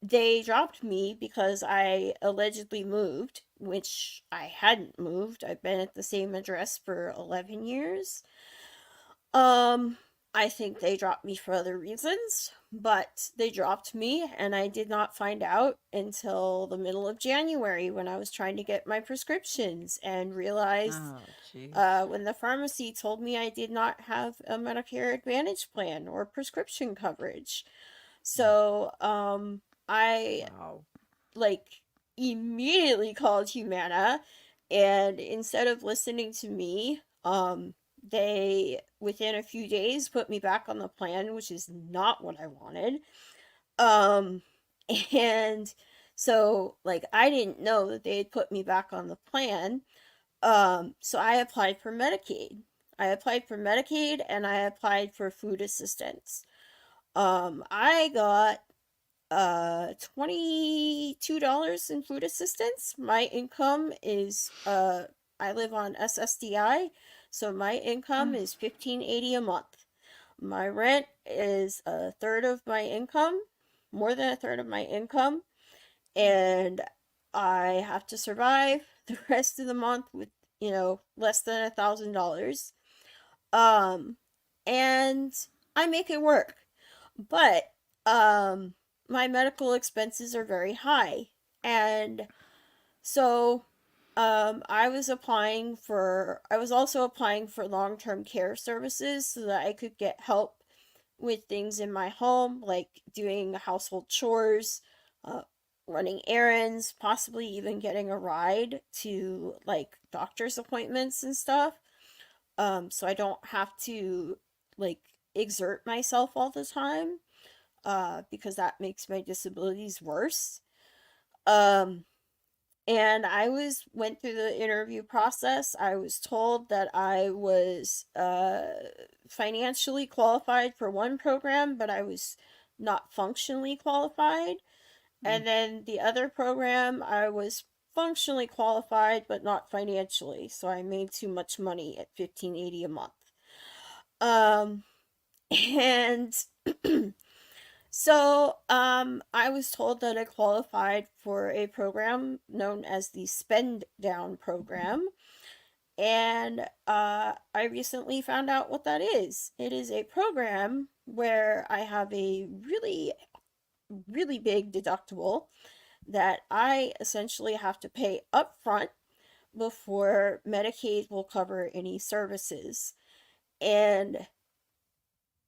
they dropped me because I allegedly moved, which I hadn't moved. I've been at the same address for 11 years. I think they dropped me for other reasons, but they dropped me, and I did not find out until the middle of January when I was trying to get my prescriptions and realized when the pharmacy told me I did not have a Medicare Advantage plan or prescription coverage. So, I like immediately called Humana, and instead of listening to me, they within a few days put me back on the plan, which is not what I wanted. And so like I didn't know that they had put me back on the plan. So I applied for Medicaid. And I applied for food assistance. I got $22 in food assistance. My income is I live on SSDI, so my income is $15.80 a month. My rent is a third of my income, more than a third of my income, and I have to survive the rest of the month with less than $1,000. And I make it work, but my medical expenses are very high, and so I was also applying for long-term care services so that I could get help with things in my home, like doing household chores, uh, running errands, possibly even getting a ride to like doctor's appointments and stuff. So I don't have to like exert myself all the time, because that makes my disabilities worse. Um, and I went through the interview process. I was told that I was financially qualified for one program, but I was not functionally qualified. And then the other program, I was functionally qualified, but not financially. So I made too much money at $15.80 a month. Um, and I was told that I qualified for a program known as the Spend Down program, and I recently found out what that is. It is a program where I have a really, really big deductible that I essentially have to pay upfront before Medicaid will cover any services. And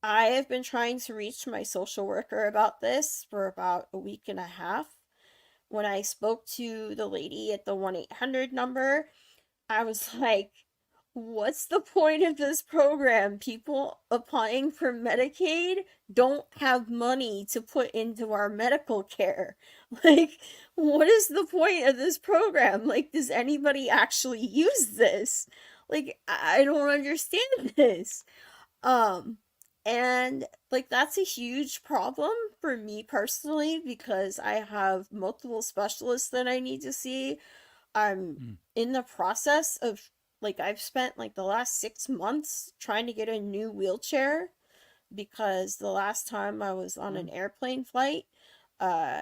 I have been trying to reach my social worker about this for about a week and a half. When I spoke to the lady at the 1-800 number, I was like, what's the point of this program? People applying for Medicaid don't have money to put into our medical care. Like, what is the point of this program? Like, does anybody actually use this? Like, I don't understand this. Um, and like that's a huge problem for me personally because I have multiple specialists that I need to see. I'm in the process of like I've spent like the last 6 months trying to get a new wheelchair because the last time I was on an airplane flight, uh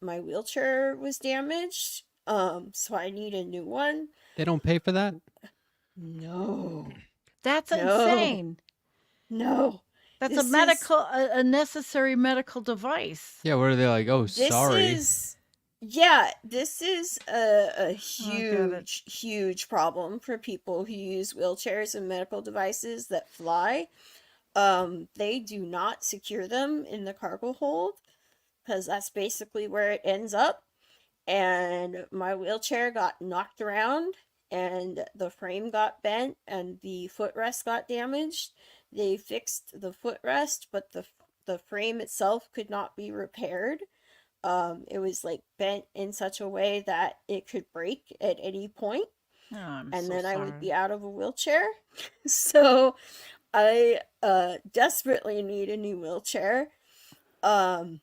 my wheelchair was damaged. So I need a new one. They don't pay for that? No. That's No. insane. No. That's This a is- medical, a necessary medical device. Yeah, what are they like? Oh, This sorry. is this is a it. huge problem for people who use wheelchairs and medical devices that fly. They do not secure them in the cargo hold because that's basically where it ends up. And my wheelchair got knocked around and the frame got bent and the footrest got damaged. They fixed the footrest, but the frame itself could not be repaired. It was like bent in such a way that it could break at any point, Oh, I'm and so then I sorry. would be out of a wheelchair. So I desperately need a new wheelchair. And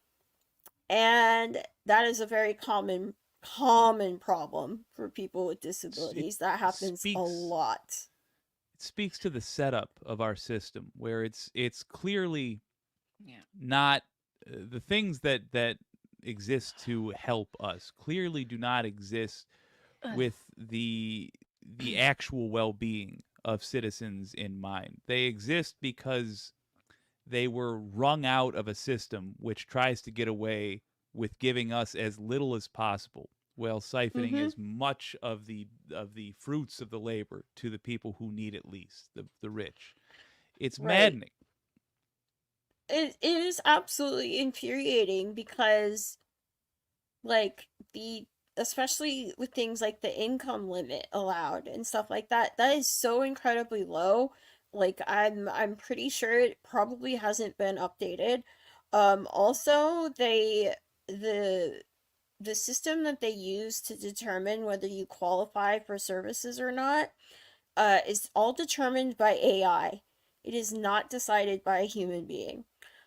that is a very common problem for people with disabilities. That happens a lot. It speaks to the setup of our system where it's clearly not the things that exist to help us clearly do not exist with the actual well-being of citizens in mind. They exist because they were wrung out of a system which tries to get away with giving us as little as possible while siphoning as much of the fruits of the labor to the people who need it least, the rich. It's maddening. It is absolutely infuriating because like especially with things like the income limit allowed and stuff like that, that is so incredibly low. Like I'm pretty sure it probably hasn't been updated. Also the system that they use to determine whether you qualify for services or not is all determined by AI. It is not decided by a human being.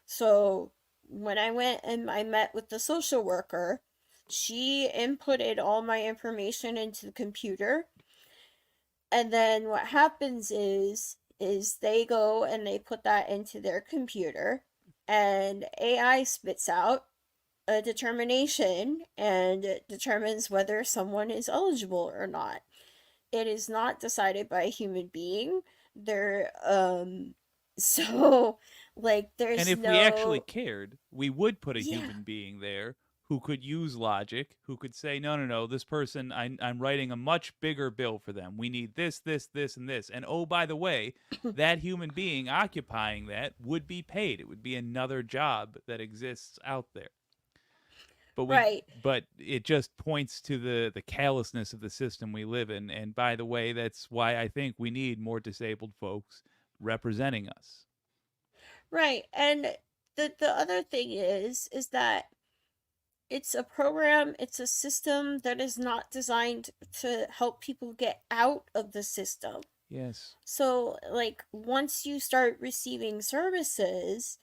So when I went and I met with the social worker, she inputted all my information into the computer. And then what happens is they go and they put that into their computer and AI spits out a determination and it determines whether someone is eligible or not. It is not decided by a human being. There so like there's And if no we actually cared, we would put a human being there who could use logic, who could say, no, this person, I'm writing a much bigger bill for them. We need this, and this. And oh, by the way, that human being occupying that would be paid. It would be another job that exists out there. Right. But it just points to the callousness of the system we live in. And by the way, that's why I think we need more disabled folks representing us. Right. And the other thing is that it's a program, it's a system that is not designed to help people get out of the system. Yes. So, like, once you start receiving services,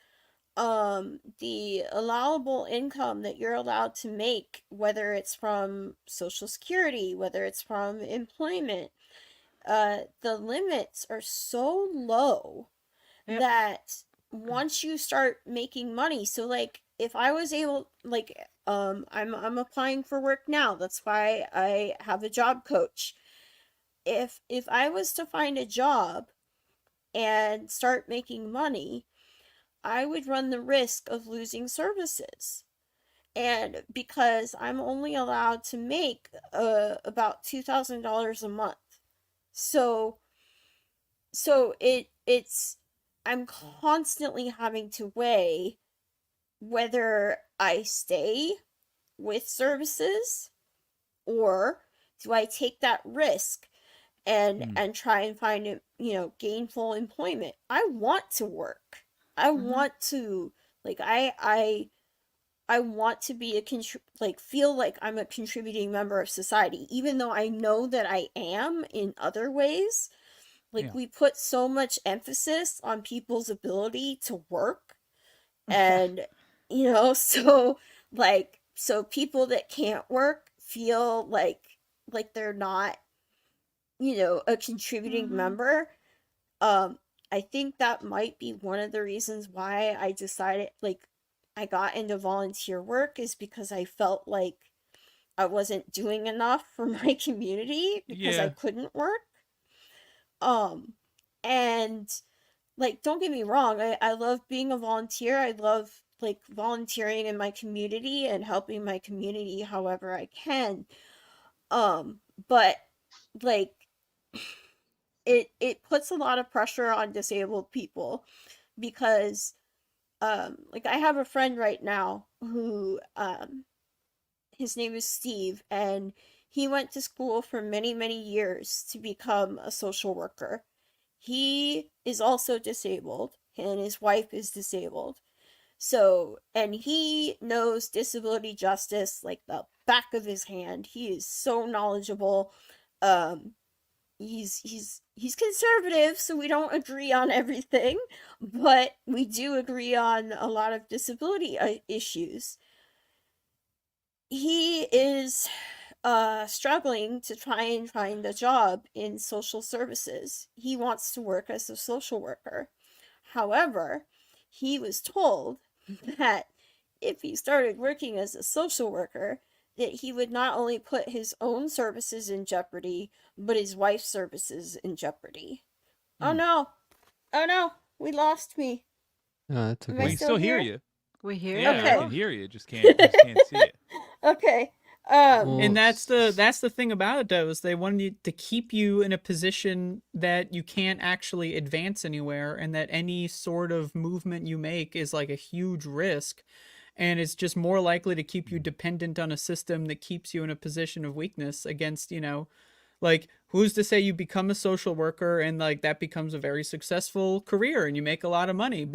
the allowable income that you're allowed to make, whether it's from Social Security, whether it's from employment, the limits are so low Yep. that once you start making money, so like if I was able, like, I'm applying for work now. That's why I have a job coach. If I was to find a job and start making money, I would run the risk of losing services. And because I'm only allowed to make about $2,000 a month. So it's I'm constantly having to weigh whether I stay with services or do I take that risk and try and find, gainful employment. I want to work. I want to, like, I want to be feel like I'm a contributing member of society, even though I know that I am in other ways. Like, we put so much emphasis on people's ability to work, and so people that can't work feel like they're not a contributing member. I think that might be one of the reasons why I decided, I got into volunteer work, is because I felt like I wasn't doing enough for my community because I couldn't work. And don't get me wrong, I love being a volunteer. I love volunteering in my community and helping my community however I can. But it puts a lot of pressure on disabled people because I have a friend right now who his name is Steve, and he went to school for many years to become a social worker. He is also disabled, and his wife is disabled. So, and he knows disability justice like the back of his hand. He is so knowledgeable. He's conservative, so we don't agree on everything, but we do agree on a lot of disability issues. He is struggling to try and find a job in social services. He wants to work as a social worker. However, he was told that if he started working as a social worker, that he would not only put his own services in jeopardy, but his wife's services in jeopardy. Oh no, we lost me. That's Am okay. I We still hear here? you. We hear Yeah, you. Okay. I can hear you. Just can't see it. Okay. Well, And that's the thing about it, though, is they wanted to keep you in a position that you can't actually advance anywhere, and that any sort of movement you make is like a huge risk, and it's just more likely to keep you dependent on a system that keeps you in a position of weakness against, who's to say you become a social worker and that becomes a very successful career and you make a lot of money,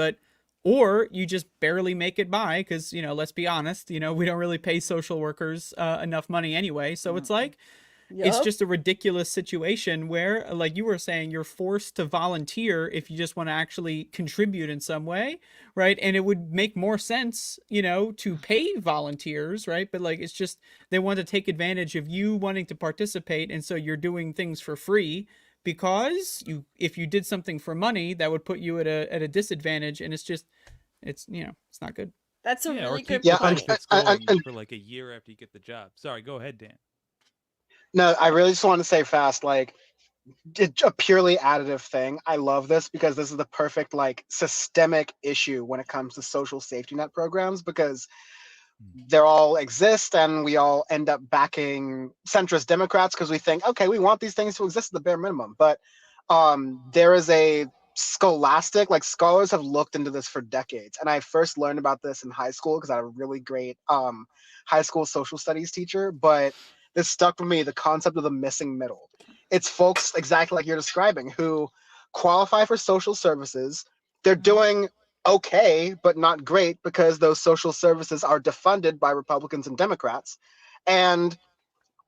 or you just barely make it by because, let's be honest, we don't really pay social workers enough money anyway. So it's it's just a ridiculous situation where, like you were saying, you're forced to volunteer if you just want to actually contribute in some way, right? And it would make more sense, to pay volunteers, right? But it's just they want to take advantage of you wanting to participate, and so you're doing things for free because if you did something for money, that would put you at a disadvantage, and it's not good. That's a Or really keep good the point. benefits going for like a year after you get the job. Sorry, go ahead, Dan. No, I really just want to say fast, it's a purely additive thing. I love this because this is the perfect systemic issue when it comes to social safety net programs, because they all exist, and we all end up backing centrist Democrats because we think, okay, we want these things to exist at the bare minimum. But there is a scholastic, like scholars have looked into this for decades. And I first learned about this in high school because I had a really great high school social studies teacher. But this stuck with me, the concept of the missing middle. It's folks exactly like you're describing who qualify for social services. They're doing okay, but not great because those social services are defunded by Republicans and Democrats. And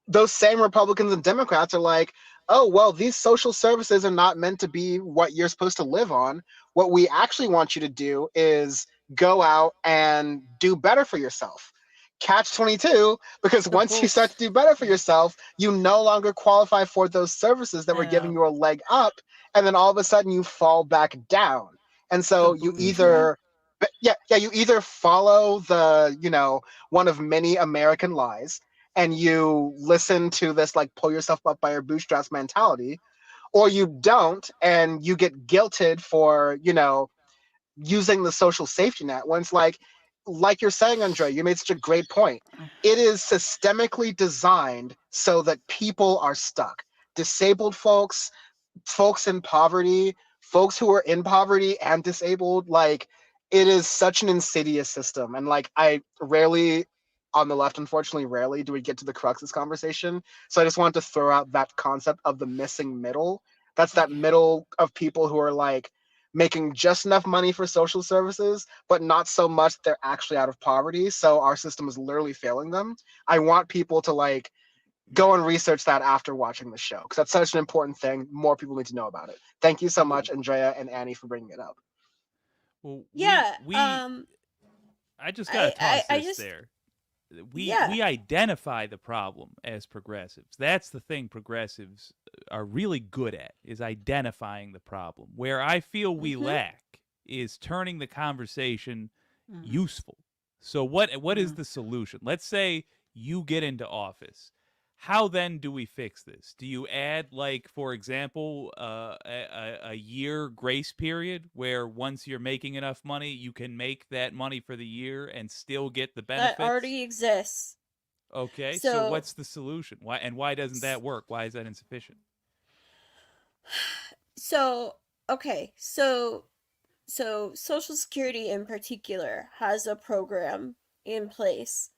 those same Republicans and Democrats are like, oh, well, these social services are not meant to be what you're supposed to live on. What we actually want you to do is go out and do better for yourself. Catch 22, because once you start to do better for yourself, you no longer qualify for those services that were giving you a leg up. And then all of a sudden you fall back down. And so you either, you either follow the, one of many American lies, and you listen to this like pull yourself up by your bootstraps mentality, or you don't and you get guilted for using the social safety net, when it's like you're saying, Andrea, you made such a great point. It is systemically designed so that people are stuck. Disabled folks in poverty, folks who are in poverty and disabled, like it is such an insidious system. And like I rarely on the left, unfortunately, rarely do we get to the crux of this conversation. So I just wanted to throw out that concept of the missing middle. That's that middle of people who are like making just enough money for social services, but not so much that they're actually out of poverty. So our system is literally failing them. I want people to like go and research that after watching the show, because that's such an important thing. More people need to know about it. Thank you so much, Andrea and Annie, for bringing it up. Well, Yeah. I just gotta toss I this just there. We yeah. identify the problem as progressives. That's the thing progressives are really good at, is identifying the problem. Where I feel we lack is turning the conversation useful. So what is the solution? Let's say you get into office. How then do we fix this? Do you add, like, for example, a year grace period where once you're making enough money, you can make that money for the year and still get the benefits? That already exists. Okay, so what's the solution? Why doesn't that work? Why is that insufficient? So Social Security in particular has a program in place.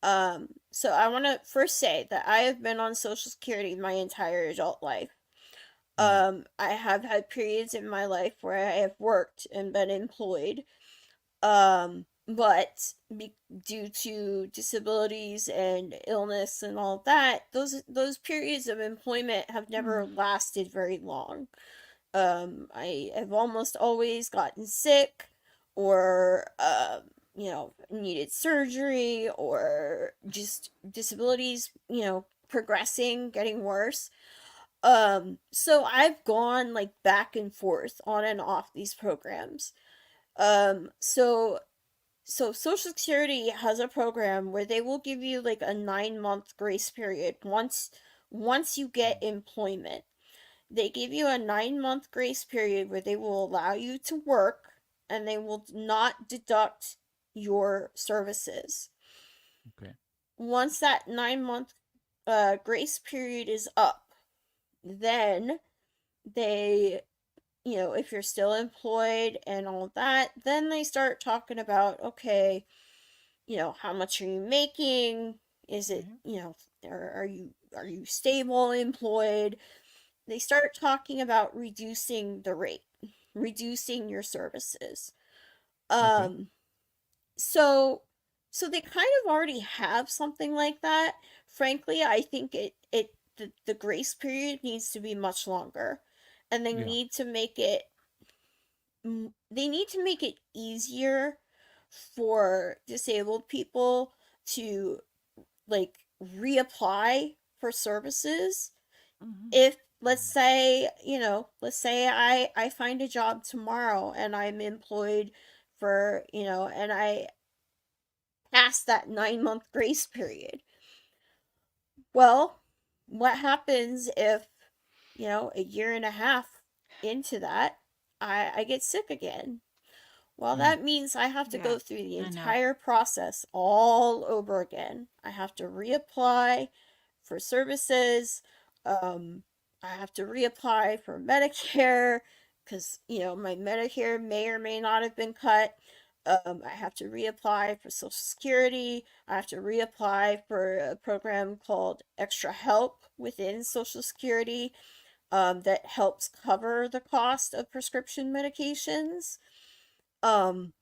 So I want to first say that I have been on Social Security my entire adult life. I have had periods in my life where I have worked and been employed. But due to disabilities and illness and all that, those periods of employment have never lasted very long. I have almost always gotten sick, or needed surgery, or just disabilities, progressing, getting worse. So I've gone like back and forth on and off these programs. So Social Security has a program where they will give you like a 9-month grace period once you get employment. They give you a 9-month grace period where they will allow you to work, and they will not deduct your services. Okay. Once that 9-month grace period is up, then they, if you're still employed and all that, then they start talking about, okay, how much are you making? Is it, are you stable employed? They start talking about reducing the rate, reducing your services. Okay. So they kind of already have something like that. Frankly, I think the grace period needs to be much longer, and they need to make it easier for disabled people to like reapply for services. If let's say I find a job tomorrow and I'm employed for and I pass that 9-month grace period. Well, what happens if a year and a half into that I get sick again? Well, that means I have to Yeah, go through the I know. entire process all over again. I have to reapply for services. I have to reapply for Medicare because, my Medicare may or may not have been cut. I have to reapply for Social Security. I have to reapply for a program called Extra Help within Social Security that helps cover the cost of prescription medications. Um,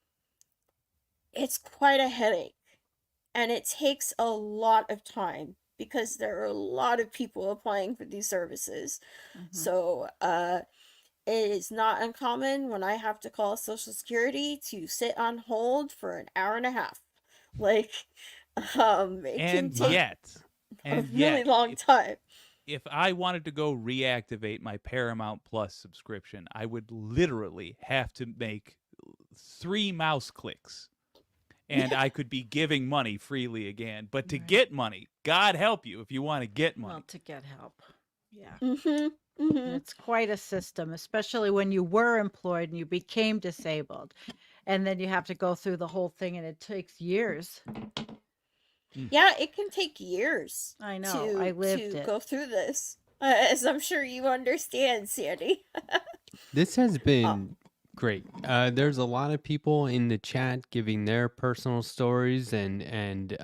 it's quite a headache, and it takes a lot of time because there are a lot of people applying for these services. So, it is not uncommon when I have to call Social Security to sit on hold for an hour and a half. Like, it can And take yet, a and really yet, long time. if I wanted to go reactivate my Paramount Plus subscription, I would literally have to make 3 mouse clicks. And I could be giving money freely again. But to get money, God help you if you want to get money. Well, to get help. Yeah. Mm-hmm. It's quite a system, especially when you were employed and you became disabled. And then you have to go through the whole thing, and it takes years. Yeah, it can take years. I know, I lived to it. go through this, as I'm sure you understand, Sandy. This has been great. There's a lot of people in the chat giving their personal stories and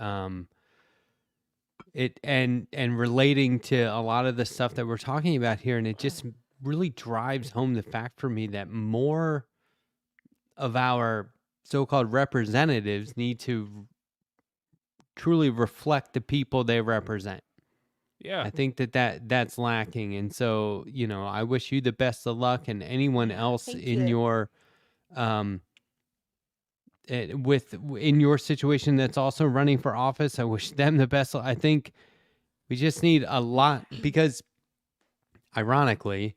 relating to a lot of the stuff that we're talking about here, and it just really drives home the fact for me that more of our so-called representatives need to truly reflect the people they represent. Yeah. I think that's lacking, and so I wish you the best of luck, and anyone else Thank in you. your in your situation that's also running for office. I wish them the best. I think we just need a lot, because ironically,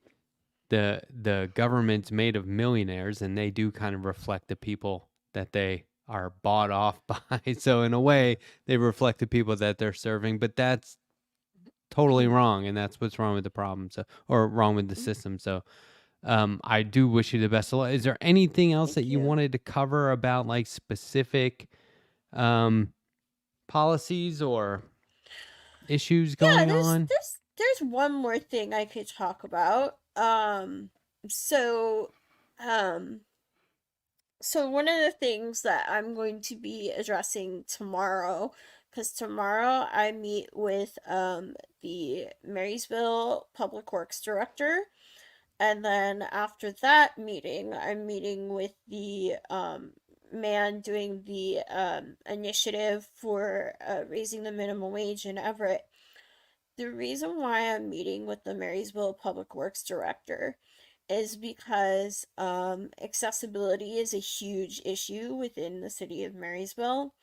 the government's made of millionaires, and they do kind of reflect the people that they are bought off by. So in a way, they reflect the people that they're serving, but that's totally wrong, and that's what's wrong with the problem. So, or wrong with the system. So I do wish you the best of luck. Is there anything else Thank that you you. wanted to cover about like specific policies or issues Yeah, going there's on? there's there's one more thing I could talk about. So um so one of the things that I'm going to be addressing tomorrow, because tomorrow I meet with the Marysville Public Works Director, and then after that meeting, I'm meeting with the man doing the initiative for raising the minimum wage in Everett. The reason why I'm meeting with the Marysville Public Works Director is because accessibility is a huge issue within the city of Marysville.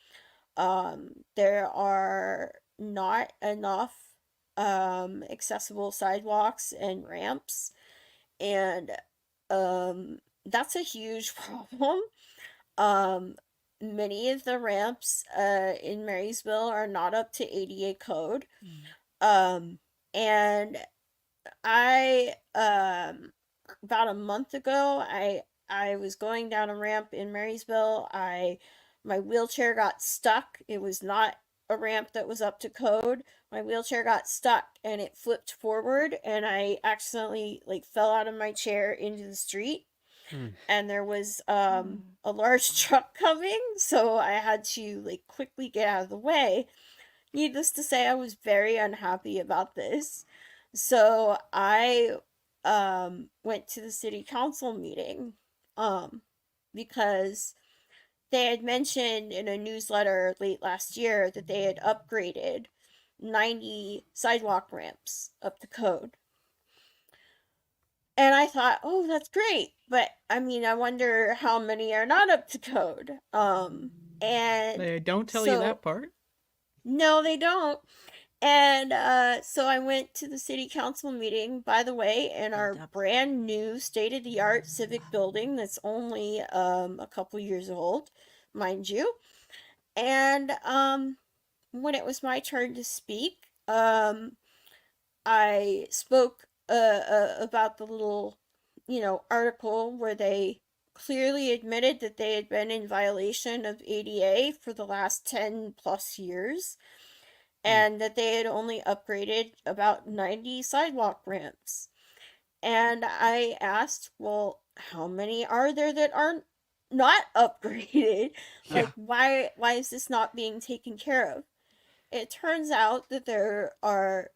There are not enough accessible sidewalks and ramps, and that's a huge problem. Um, Many of the ramps in Marysville are not up to ADA code. Um, and I about a month ago, I was going down a ramp in Marysville. My wheelchair got stuck. It was not a ramp that was up to code. My wheelchair got stuck and it flipped forward, and I accidentally like fell out of my chair into the street. And there was a large truck coming, so I had to like quickly get out of the way. Needless to say, I was very unhappy about this. So I went to the city council meeting because they had mentioned in a newsletter late last year that they had upgraded 90 sidewalk ramps up to code. And I thought, oh, that's great. But I mean, I wonder how many are not up to code. And They don't tell you so that part. no, they don't. And so I went to the city council meeting, by the way, in our brand new state of the art civic building that's only a couple years old, mind you. And when it was my turn to speak, I spoke about the little, article where they clearly admitted that they had been in violation of ADA for the last 10 plus years, and that they had only upgraded about 90 sidewalk ramps. And I asked, well, how many are there that aren't not upgraded? Yeah. Like, why is this not being taken care of? It turns out that there are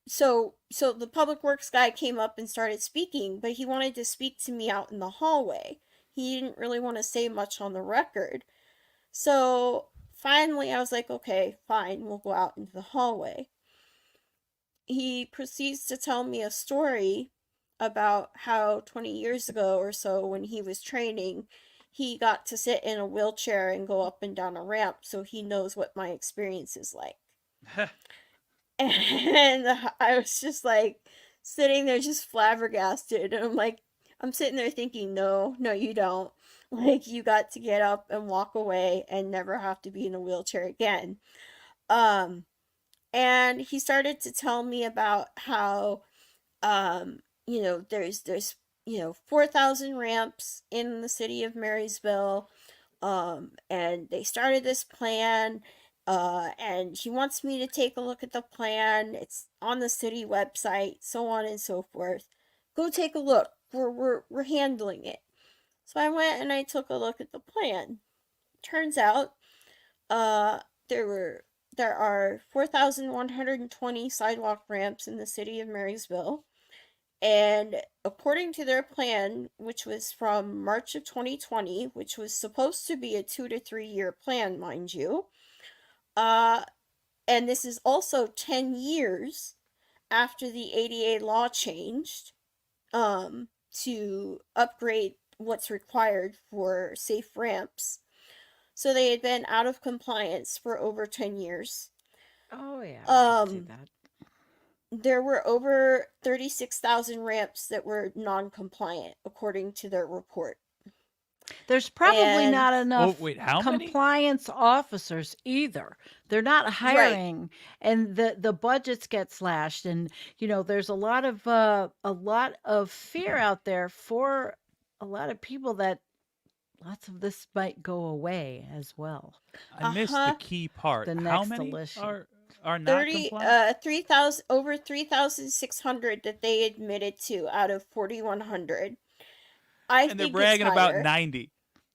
so the public works guy came up and started speaking, but he wanted to speak to me out in the hallway. He didn't really want to say much on the record. So finally I was like, okay, fine, we'll go out into the hallway. He proceeds to tell me a story about how 20 years ago or so, when he was training, he got to sit in a wheelchair and go up and down a ramp, so he knows what my experience is like. And I was just like sitting there just flabbergasted, and I'm sitting there thinking, no, you don't. Like, you got to get up and walk away and never have to be in a wheelchair again. And he started to tell me about how there's 4,000 ramps in the city of Marysville, and they started this plan, and he wants me to take a look at the plan. It's on the city website, so on and so forth. Go take a look. We're handling it. So I went and I took a look at the plan. Turns out, there are 4,120 sidewalk ramps in the city of Marysville. And according to their plan, which was from March of 2020, which was supposed to be a 2 to 3 year plan, mind you, and this is also 10 years after the ADA law changed, to upgrade what's required for safe ramps. So they had been out of compliance for over 10 years. Oh yeah, I can see that. There were over 36,000 ramps that were non-compliant, according to their report. There's probably And- not enough wait, how many? compliance officers either. They're not hiring, and the budgets get slashed, and there's a lot of fear out there for a lot of people that lots of this might go away as well. I missed the key part. The How next many election. are not compliant? 3,000 over 3,600 that they admitted to out of 4,100. And they're bragging about 90.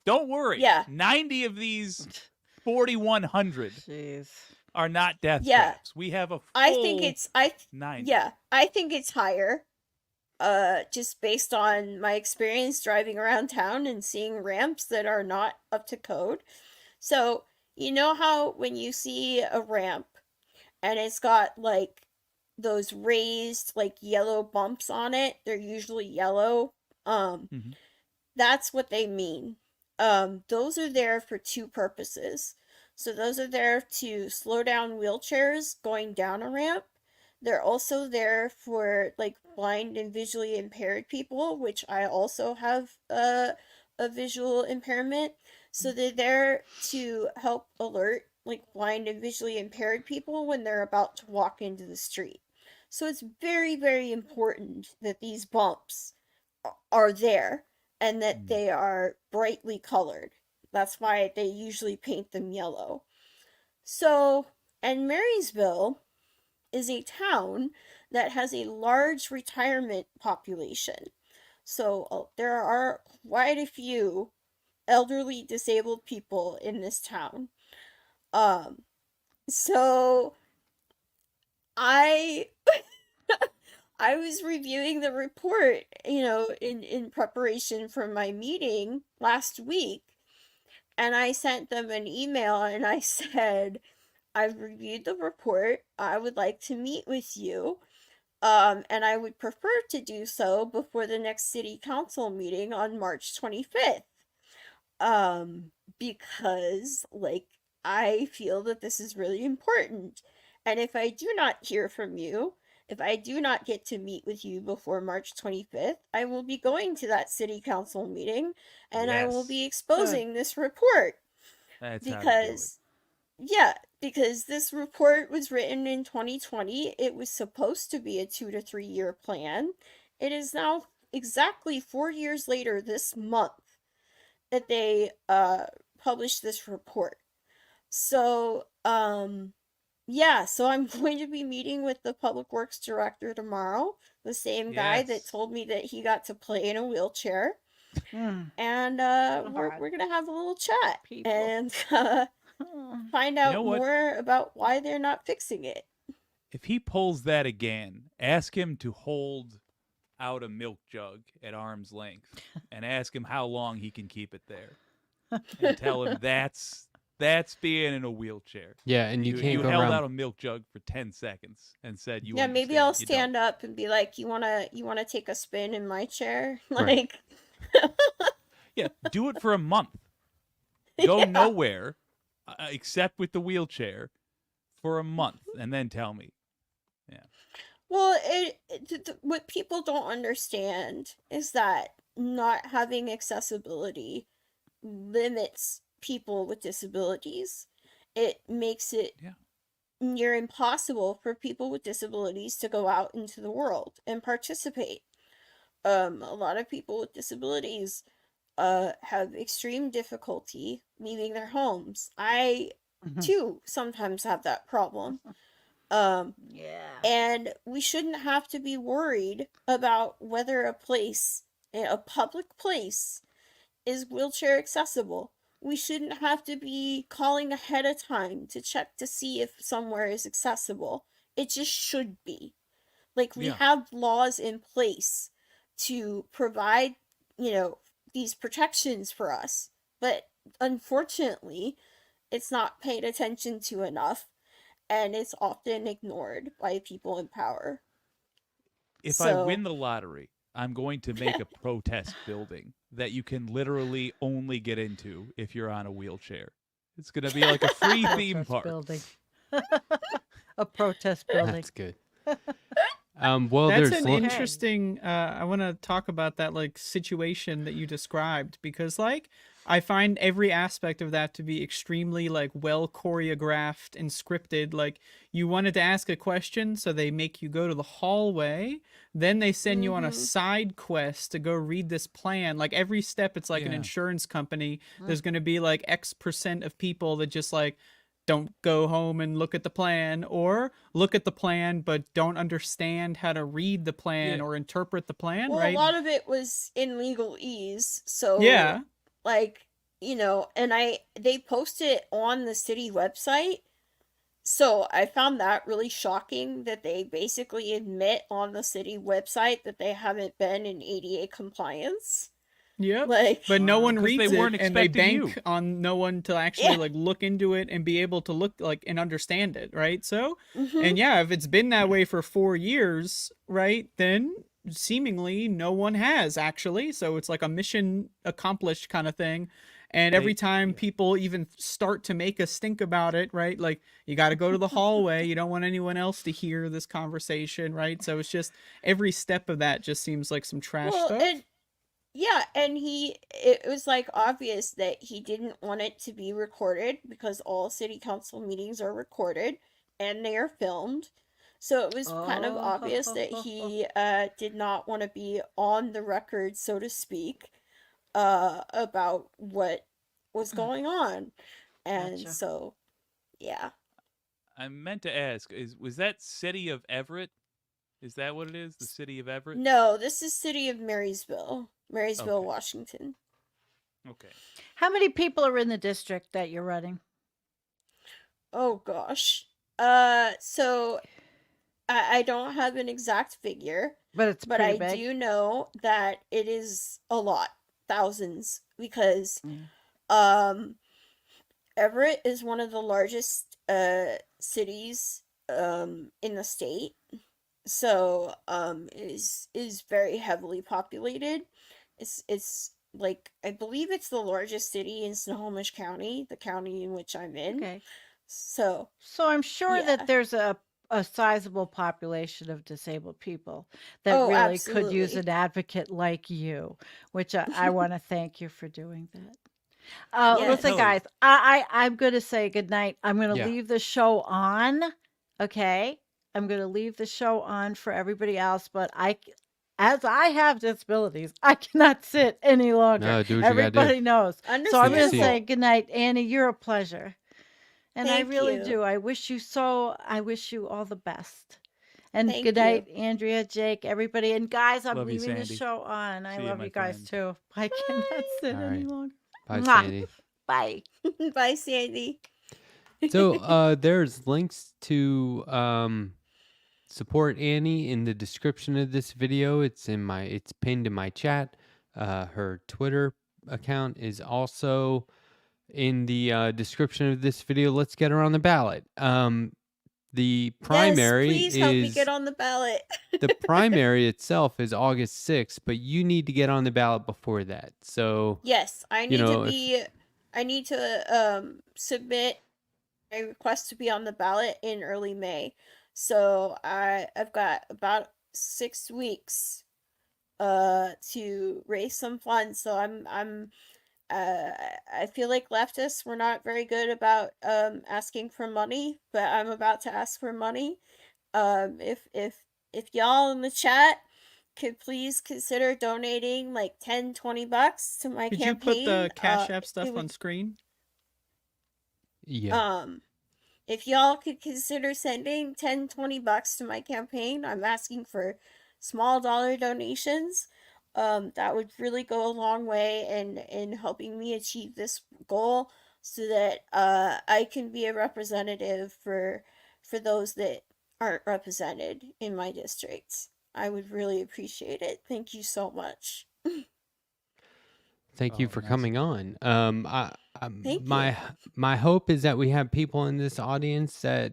Don't worry. Yeah. 90 of these 4,100 Jeez. are not death Yeah. traps. We have a full I think it's 90. Yeah, I think it's higher. Just based on my experience driving around town and seeing ramps that are not up to code. So, you know how when you see a ramp and it's got like those raised like yellow bumps on it, they're usually yellow. That's what they mean. Those are there for two purposes. So those are there to slow down wheelchairs going down a ramp. They're also there for like blind and visually impaired people, which I also have a visual impairment. So they're there to help alert like blind and visually impaired people when they're about to walk into the street. So it's very, very important that these bumps are there and that they are brightly colored. That's why they usually paint them yellow. So, and Marysville is a town that has a large retirement population. So there are quite a few elderly disabled people in this town. So I I was reviewing the report, in preparation for my meeting last week, and I sent them an email and I said, I've reviewed the report. I would like to meet with you. And I would prefer to do so before the next city council meeting on March 25th. Because I feel that this is really important. And if I do not hear from you, if I do not get to meet with you before March 25th, I will be going to that city council meeting and I will be exposing this report. That's how to do it. Because this report was written in 2020. It was supposed to be a 2 to 3 year plan. It is now exactly 4 years later this month that they published this report. So yeah, so I'm going to be meeting with the public works director tomorrow, the same guy that Yes. told me that he got to play in a wheelchair. Mm, And we're God. we're gonna have a little chat People. and find You out know what? more about why they're not fixing it. If he pulls that again, ask him to hold out a milk jug at arm's length and ask him how long he can keep it there. And tell him that's being in a wheelchair. Yeah, and you can't You go held around. out a milk jug for 10 seconds and said you Yeah, maybe understand. I'll You don't. stand up and be like, "You wanna take a spin in my chair?" Right. Like, Yeah, do it for a month. Go Yeah. nowhere except with the wheelchair for a month and then tell me. Well, what people don't understand is that not having accessibility limits people with disabilities. It makes it Yeah. near impossible for people with disabilities to go out into the world and participate. A lot of people with disabilities have extreme difficulty leaving their homes. I too sometimes have that problem. Yeah. And we shouldn't have to be worried about whether a public place, is wheelchair accessible. We shouldn't have to be calling ahead of time to check to see if somewhere is accessible. It just should be. Like, we Yeah. have laws in place to provide, these protections for us. But unfortunately, it's not paid attention to enough. And it's often ignored by people in power. If I win the lottery, I'm going to make a protest building that you can literally only get into if you're on a wheelchair. It's going to be like a free theme Protest park. building. A protest building. That's good. Well, That's there's an one- interesting. I want to talk about that like situation that you described, because like I find every aspect of that to be extremely like well choreographed and scripted. Like, you wanted to ask a question, so they make you go to the hallway, then they send you on a side quest to go read this plan. Like, every step, it's like an Yeah. insurance company. There's going to be like X% of people that just like don't go home and look at the plan, or look at the plan but don't understand how to read the plan Yeah. or interpret the plan, Well, right? a lot of it was in legalese, so Yeah. like, and they post it on the city website. So I found that really shocking that they basically admit on the city website that they haven't been in ADA compliance. Yep. Like, But no one 'Cause they reads weren't it, and they expecting bank you. on no one to actually Yeah. like look into it and be able to look like and understand it, right? So, mhm. and yeah, if it's been that way for 4 years, right, then seemingly no one has actually. So it's like a mission accomplished kind of thing. And every time people even start to make a stink about it, right? Like, you got to go to the hallway. You don't want anyone else to hear this conversation, right? So it's just every step of that just seems like some trash stuff. And yeah, and it was like obvious that he didn't want it to be recorded, because all city council meetings are recorded and they are filmed. So it was kind of obvious that he did not want to be on the record, so to speak, about what was going on. And Gotcha. so, yeah. I meant to ask, was that City of Everett? Is that what it is? The City of Everett? No, this is city of Marysville, Okay. Washington. Okay. How many people are in the district that you're running? Oh gosh. So I don't have an exact figure, But it's but pretty I big. do know that it is a lot, thousands, because Mm. Everett is one of the largest cities in the state. So is very heavily populated. It's like, I believe it's the largest city in Snohomish County, the county in which I'm in. Okay. So So I'm sure Yeah. that there's a sizable population of disabled people that Oh, really could use absolutely. an advocate like you, which I want to thank you for doing that. Listen, Yes. guys, I'm going to say goodnight. I'm going to Yeah. leave the show on. Okay. I'm going to leave the show on for everybody else, but I as I have disabilities, I cannot sit any longer. No, do what you gotta do. Everybody knows. So I'm going to Understandable. say good night, Annie. You're a pleasure. And I Thank really you. do. I wish you all the best. And Thank good you. night, Andrea, Jake, everybody. And guys, I'm Love you, leaving the Sandy. show on. I See ya, love my you guys friend. too. I cannot sit All any right. longer. Bye, Mwah. Sandy. Bye. Bye, Sandy. So there's links to support Annie in the description of this video. It's pinned in my chat. Her Twitter account is also in the description of this video. Let's get her on the ballot. The primary Yes, please help me is get on the ballot. the primary itself is August 6th, but you need to get on the ballot before that. So Yes, I You need know, to be. I need to submit a request to be on the ballot in early May. So I've got about 6 weeks to raise some funds. So I feel like leftists were not very good about asking for money, but I'm about to ask for money. If y'all in the chat could please consider donating like $10-$20 to my Could you campaign. put the Cash App it stuff would- on screen? yeah. If y'all could consider sending $10-$20 to my campaign, I'm asking for small dollar donations. That would really go a long way in helping me achieve this goal, so that I can be a representative for those that aren't represented in my district. I would really appreciate it. Thank you so much. Thank you Oh, for nice. coming on. Thank My hope is that we have people in this audience that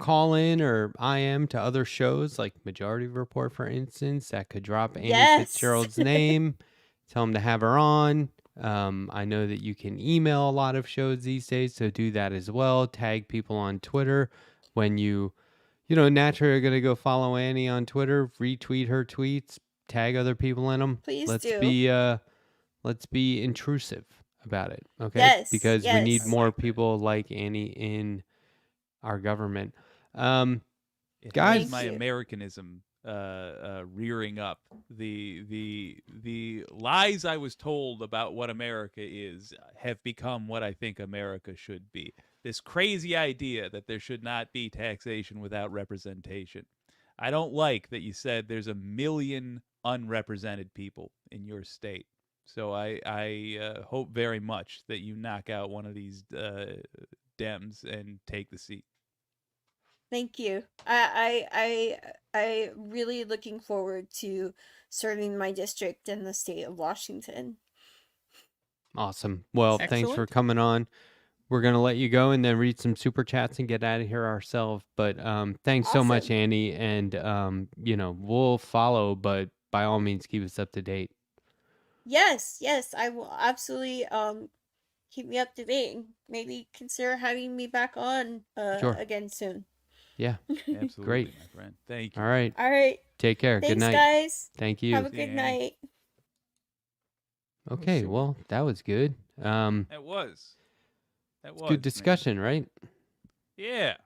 call in or IM to other shows like Majority Report, for instance, that could drop Annie Yes. Fitzgerald's name, tell them to have her on. I know that you can email a lot of shows these days, so do that as well. Tag people on Twitter when you naturally are going to go follow Annie on Twitter, retweet her tweets, tag other people in them. Please let's do. let's be intrusive about it, okay? Yes, Because we need yes. more like that. people like Annie in our government. It Guys- has my Thank you. Americanism rearing up. The lies I was told about what America is have become what I think America should be. This crazy idea that there should not be taxation without representation. I don't like that you said there's 1 million unrepresented people in your state. So I hope very much that you knock out one of these Dems and take the seat. Thank you. I really looking forward to serving my district in the state of Washington. Awesome. Well, thanks for Excellent. coming on. We're going to let you go and then read some super chats and get out of here ourselves. But thanks so much, Awesome. Annie. And, we'll follow, but by all means, keep us up to date. Yes, I will absolutely keep me up to date. Maybe consider having me back on Sure. again soon. Yeah. Absolutely, Great. my friend. Thank you. All right. All right. Take care. Thanks, Good night. guys. Thank you. Have a See you, good Annie. night. Okay. Super. Well, that was good. That was Good man. discussion, right? Yeah.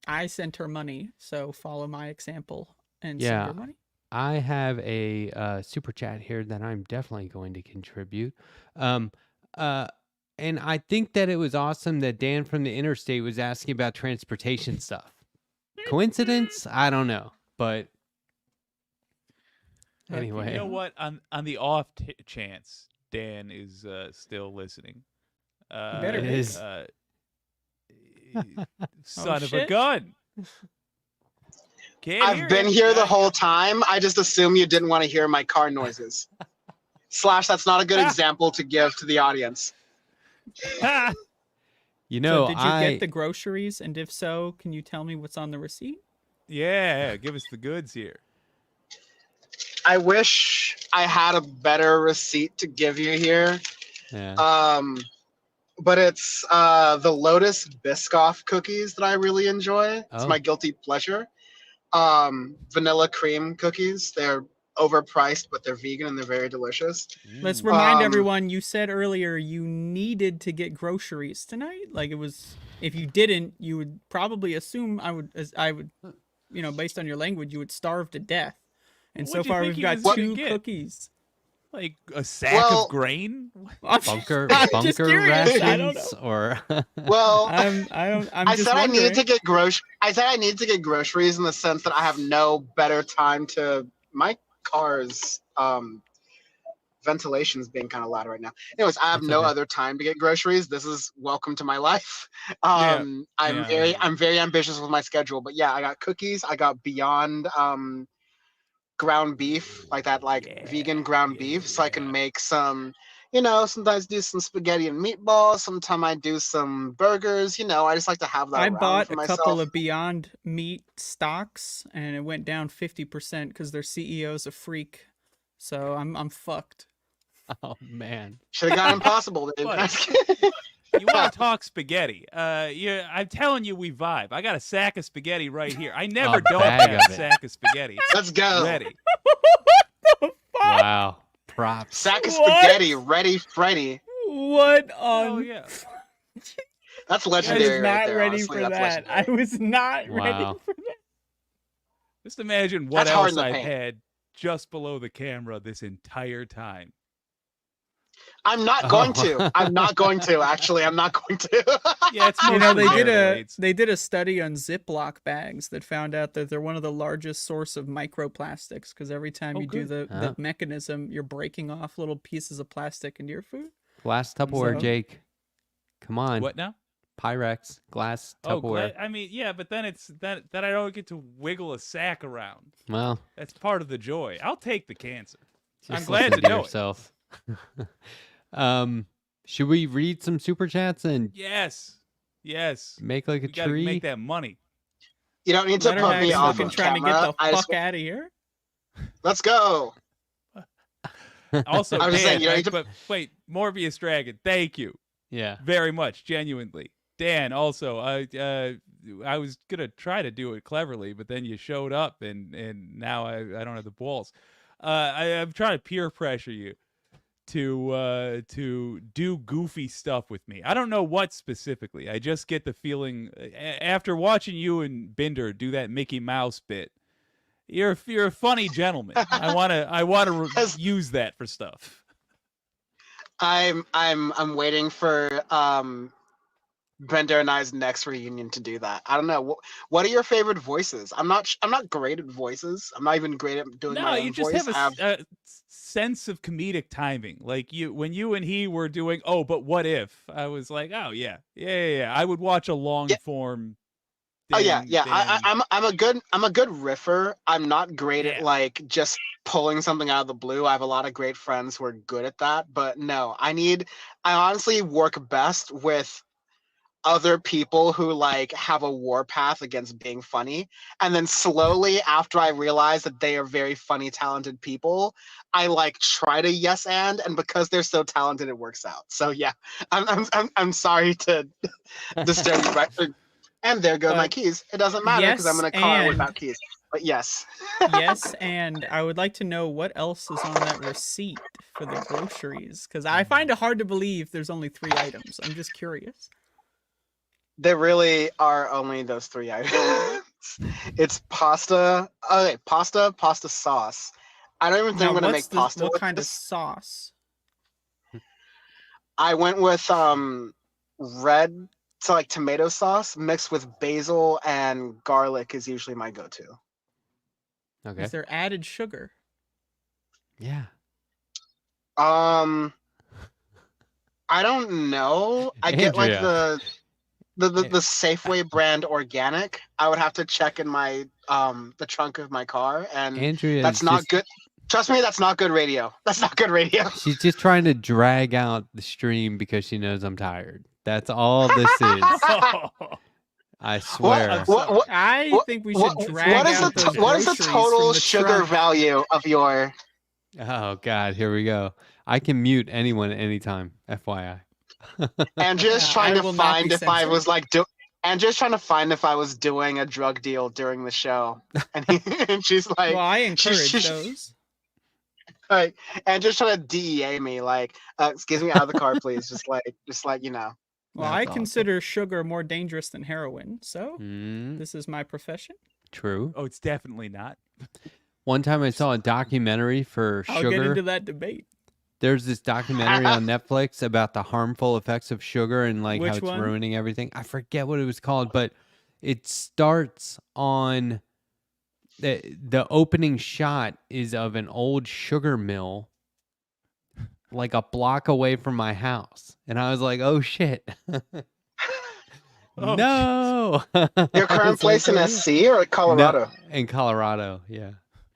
I sent her money, so follow my example and Yeah. send her money. I have a super chat here that I'm definitely going to contribute. And I think that it was awesome that Dan from the Interstate was asking about transportation stuff. Coincidence? I don't know, but anyway. You know what? On the off chance Dan is still listening. better be. Is. Son of a shit. gun. Can't hear I've been you. here the Yeah. whole time. I just assume you didn't want to hear my car noises. / that's not a good example to give to the audience. You know, So did you get the groceries? And if so, can you tell me what's on the receipt? Yeah, give us the goods here. I wish I had a better receipt to give you here. yeah. But it's the Lotus Biscoff cookies that I really enjoy. It's Oh. my guilty pleasure. Vanilla cream cookies. They're overpriced, but they're vegan and they're very delicious. Let's Mm. remind everyone, you said earlier you needed to get groceries tonight. Like, it was, if you didn't, you would probably assume I would, based on your language, you would starve to death. And so What'd you far, think we've he got was gonna 2 get? cookies. Like a sack Well- of grain? I'm Bunker just curious. I don't rations know. or Well, I'm I just said I needed wondering. to get I said I needed to get groceries in the sense that I have no better time to my car's ventilation's being kind of loud right now. Anyways, I have That's no okay. other time to get groceries. This is welcome to my life. Yeah. I'm very ambitious with my schedule, but yeah, I got cookies. I got Beyond ground beef, like that, like vegan ground beef, so I can make some. Sometimes do some spaghetti and meatballs. Sometimes I do some burgers. I just like to have that I around bought for a myself. couple of Beyond Meat stocks, and it went down 50% because their CEO's a freak. So I'm fucked. oh man. Should have got Impossible. Dude. Buddy. You want to talk spaghetti? I'm telling you, we vibe. I got a sack of spaghetti right here. I never don't bag have of a it. sack of spaghetti Let's go. ready. Wow. Props. Sack of What? spaghetti, ready, Freddy. What Oh on? yeah. That's I legendary. was not right there, ready honestly. for That's that. I legendary. was not ready Wow. for that. Just imagine what That's hard else in the I've paint. had just below the camera this entire time. I'm not going to. I'm not going to. Actually, I'm not going to. Yeah, it's You know, mostly they Marmalades. did a study on Ziploc bags that found out that they're one of the largest source of microplastics because every time Oh, you do good. the mechanism, you're breaking off little pieces of plastic into your food. Glass Tupperware, So- Jake. Come on. What now? Pyrex, glass Oh, Tupperware. I mean, yeah, but then it's that I don't get to wiggle a sack around. Well, That's part of the joy. I'll take the cancer. I'm just glad listen to know it. yourself. Should we read some super chats and Yes. Yes. make like a We gotta tree? make that money. You don't need to put Letterhack's me off fucking of trying camera. to get the I fuck just, out of here. let's go. Also, I was just Dan, saying, you don't need to- but wait, Morbius Dragon, thank you Yeah. very much, genuinely. Dan, also, I was gonna try to do it cleverly, but then you showed up, and now I don't have the balls. I'm trying to peer pressure you to do goofy stuff with me. I don't know what specifically. I just get the feeling after watching you and Binder do that Mickey Mouse bit. You're a funny gentleman. I wanna use that for stuff. I'm waiting for Bender and I's next reunion to do that. I don't know. What are your favorite voices? I'm not great at voices. I'm not even great at doing No, my own you just voice. have a sense of comedic timing. Like when you and he were doing, oh, but what if? I was like, oh yeah. I would watch a long form. Oh yeah. Dan- I'm a good riffer. I'm not great at Yeah. like just pulling something out of the blue. I have a lot of great friends who are good at that, but no, I honestly work best with other people who like have a warpath against being funny, and then slowly after I realize that they are very funny, talented people, I like try to yes and because they're so talented it works out. So yeah, I'm sorry to disturb you, but and there go my keys. It doesn't matter because I'm in a car without keys. But yes. Yes, and I would like to know what else is on that receipt for the groceries because I find it hard to believe there's only 3 items. I'm just curious. There really are only those 3 items. It's pasta. Okay, pasta sauce. I don't even think I'm gonna make pasta. What with kind of this. sauce? I went with red, so like tomato sauce mixed with basil and garlic is usually my go-to. Okay. Is there added sugar? Yeah. I don't know. I get like Andrea. the Safeway brand organic. I would have to check in my the trunk of my car, and Andrea, that's not good. Trust me, that's not good radio. That's not good radio. She's just trying to drag out the stream because she knows I'm tired. That's all this is. I swear. I think we should drag what is out the those what is the groceries total from the sugar trunk. value of your? Oh God, here we go. I can mute anyone at any time. FYI. And just Yeah, trying I to will not find be if I censored. was like and just trying to find if I was doing a drug deal during the show, and she's like, Well, I encourage she's- those. like, and just trying to DEA me, like, excuse me, out of the car, please, just like you know. Well, That's I awesome. consider sugar more dangerous than heroin, so Mm, this is my profession. true. Oh, it's definitely not. One time I saw a documentary for I'll get into sugar. that debate. There's this documentary on Netflix about the harmful effects of sugar and like how Which it's one? ruining everything. I forget what it was called, but it starts on the opening shot is of an old sugar mill like a block away from my house. And I was like, oh shit. Oh, No. Your current It's like, place in oh, yeah. SC or Colorado? No, in Colorado, yeah.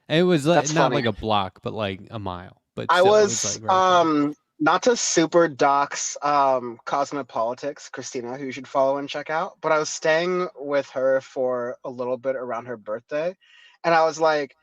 And it was That's not funny. like a block, but like a mile. But I still, it was like right there. not to super dox Cosmopolitics, Christina, who you should follow and check out, but I was staying with her for a little bit around her birthday, and I was like,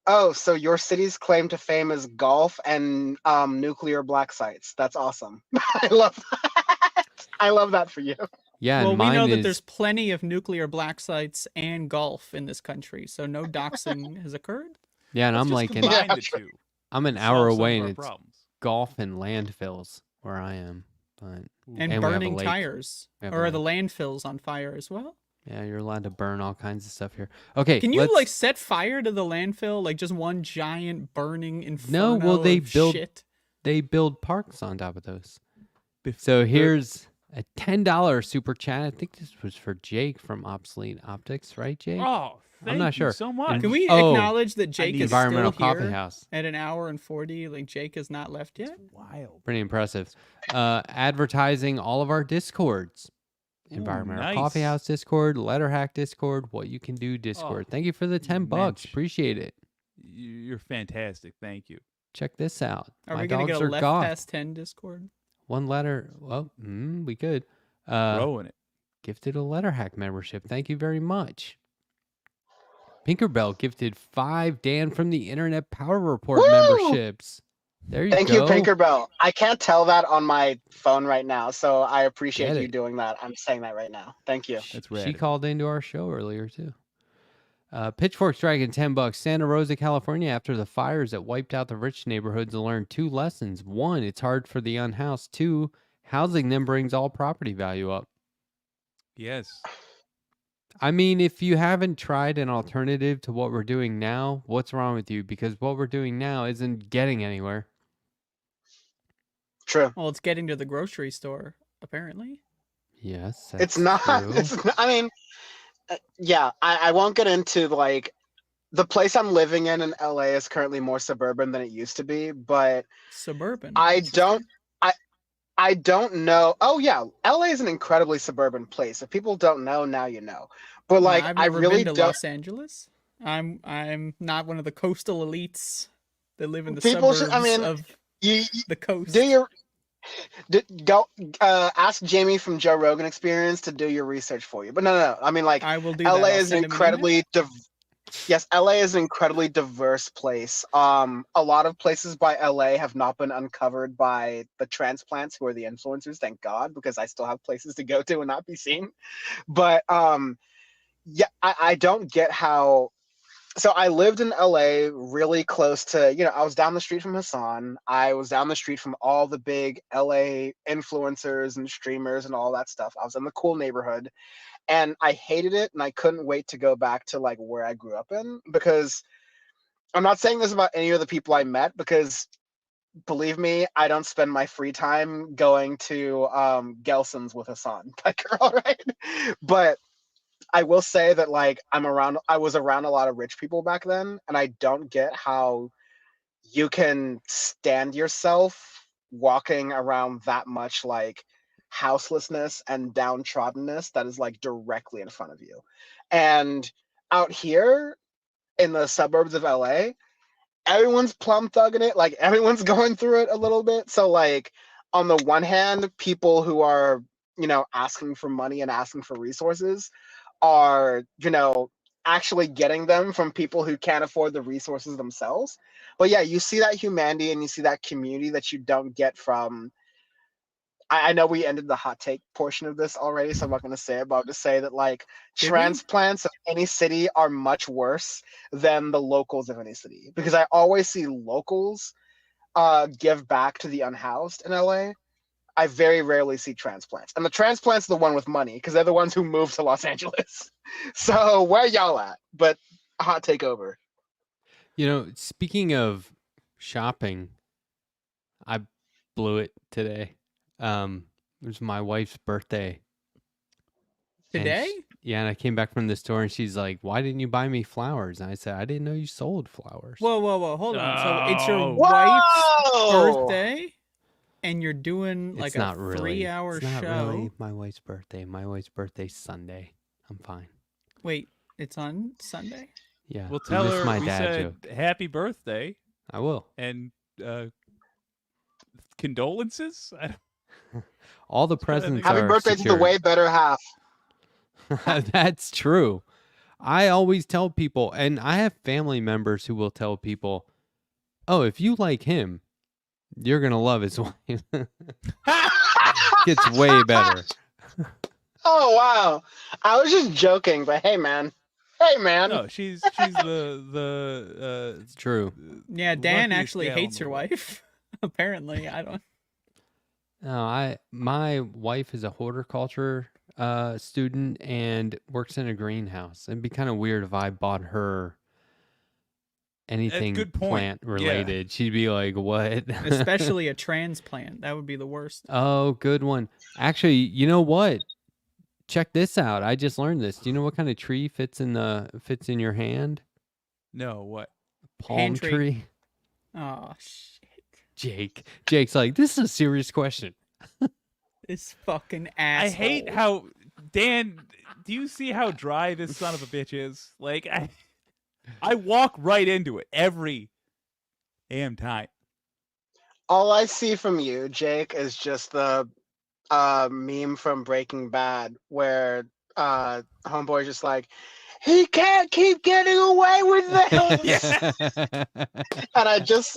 oh, so your city's claim to fame is golf and nuclear black sites. That's awesome. I love that. I love that for you. Yeah, Well, and we know mine that is there's plenty of nuclear black sites and golf in this country, so no doxing has occurred. yeah, and Let's I'm just like combine Yeah, the sure. two. I'm an Solve hour some of away, and our it's problems. golf and landfills where I am. But And we have a burning lake. tires. We have a Or are the lake. landfills on fire as well? Yeah, you're allowed to burn all kinds of stuff here. Okay, Can you let's... like set fire to the landfill, like just one giant burning No, inferno well, they of build shit? they build parks on top of those. So here's a $10 super chat. I think this was for Jake from Obsolete Optics, right, Jake? Oh, thank not you sure. so much. Can we Oh, acknowledge that Jake need is Environmental still Coffee here House. at an hour and 40? Like Jake has not left yet. Wild. Pretty impressive. Advertising all of our Discords. Environmental Coffee nice. House Discord, Letterhack Discord, What You Can Do Discord. Oh, Thank you for the $10. mensch. Appreciate it. You're fantastic. Thank you. Check this out. Are My we gonna dogs get a are left goth. past 10 Discord? One letter. Well, we could. Growing it. Gifted a Letterhack membership. Thank you very much. Pinkerbell gifted 5 Dan from the Internet Power Report Woo! memberships. There you Thank go. you, Pinkerbell. I can't tell that on my phone right now, so I appreciate Get you it. doing that. I'm saying that right now. Thank you. That's She rad. called into our show earlier too. Pitchfork Dragon, $10. Santa Rosa, California. After the fires that wiped out the rich neighborhoods, learned 2 lessons. 1, it's hard for the unhoused. 2, housing them brings all property value up. Yes. I mean, if you haven't tried an alternative to what we're doing now, what's wrong with you? Because what we're doing now isn't getting anywhere. True. Well, it's getting to the grocery store, apparently. Yes, that's It's not. true. It's not, I mean, yeah. I won't get into like the place I'm living in LA is currently more suburban than it used to be, but Suburban. I Interesting. don't. I don't know. Oh yeah, LA is an incredibly suburban place. If people don't know, now you know. But like, I've I never really been to don't. Los Angeles. I'm not one of the coastal elites that live in the People suburbs should- I mean, of You the coast. do your go. Ask Jamie from Joe Rogan Experience to do your research for you. But no. I mean, like, I will do LA that. I'll is send him an incredibly yes, LA is an incredibly diverse place. A lot of places by LA have not been uncovered by the transplants who are the influencers, thank God, because I still have places to go to and not be seen. But yeah, I don't get how. So I lived in LA really close to, I was down the street from Hassan. I was down the street from all the big LA influencers and streamers and all that stuff. I was in the cool neighborhood. And I hated it, and I couldn't wait to go back to like where I grew up in, because I'm not saying this about any of the people I met, because believe me, I don't spend my free time going to Gelson's with Hassan. Like, all right. But I will say that like I was around a lot of rich people back then, and I don't get how you can stand yourself walking around that much like houselessness and downtroddenness that is like directly in front of you. And out here in the suburbs of LA, everyone's plum thugging it, like everyone's going through it a little bit. So like on the one hand, people who are, asking for money and asking for resources are, actually getting them from people who can't afford the resources themselves. But yeah, you see that humanity and you see that community that you don't get from. I know we ended the hot take portion of this already, so I'm not going to say it, but I'll just say that like Did we? transplants of any city are much worse than the locals of any city, because I always see locals give back to the unhoused in LA. I very rarely see transplants, and the transplants are the one with money, because they're the ones who moved to Los Angeles. So where y'all at? But hot take over. You know, speaking of shopping, I blew it today. It was my wife's birthday. Today? And I came back from the store and she's like, "Why didn't you buy me flowers?" And I said, "I didn't know you sold flowers." Whoa, hold on. So it's your Oh. wife's Whoa! birthday, and you're doing like It's a not really. 3-hour It's not show. really my wife's birthday. My wife's birthday's Sunday. I'm fine. Wait, it's on Sunday? Yeah. We'll you tell missed her my we dad said joke. happy birthday I will. and condolences. All the That's what I presents think. Happy are birthday to the secured. way better half. That's true. I always tell people, and I have family members who will tell people, "Oh, if you like him, you're gonna love his wife." Gets way better. Oh wow! I was just joking, but hey man, No, she's the It's true. Yeah, Dan luckiest actually gal in hates the your world. wife. Apparently, I don't. No, my wife is a horticulture student and works in a greenhouse. It'd be kind of weird if I bought her anything good point. plant Yeah. related. She'd be like, "What?" Especially a transplant. That would be the worst. Oh, good one. Actually, you know what? Check this out. I just learned this. Do you know what kind of tree fits in your hand? No, what? Palm Hand tree. tree. Oh shit! Jake's like, this is a serious question. This fucking asshole. I hate how Dan. Do you see how dry this son of a bitch is? Like I walk right into it every damn time. all I see from you, Jake, is just the meme from Breaking Bad where homeboy's just like, he can't keep getting away with this. And I just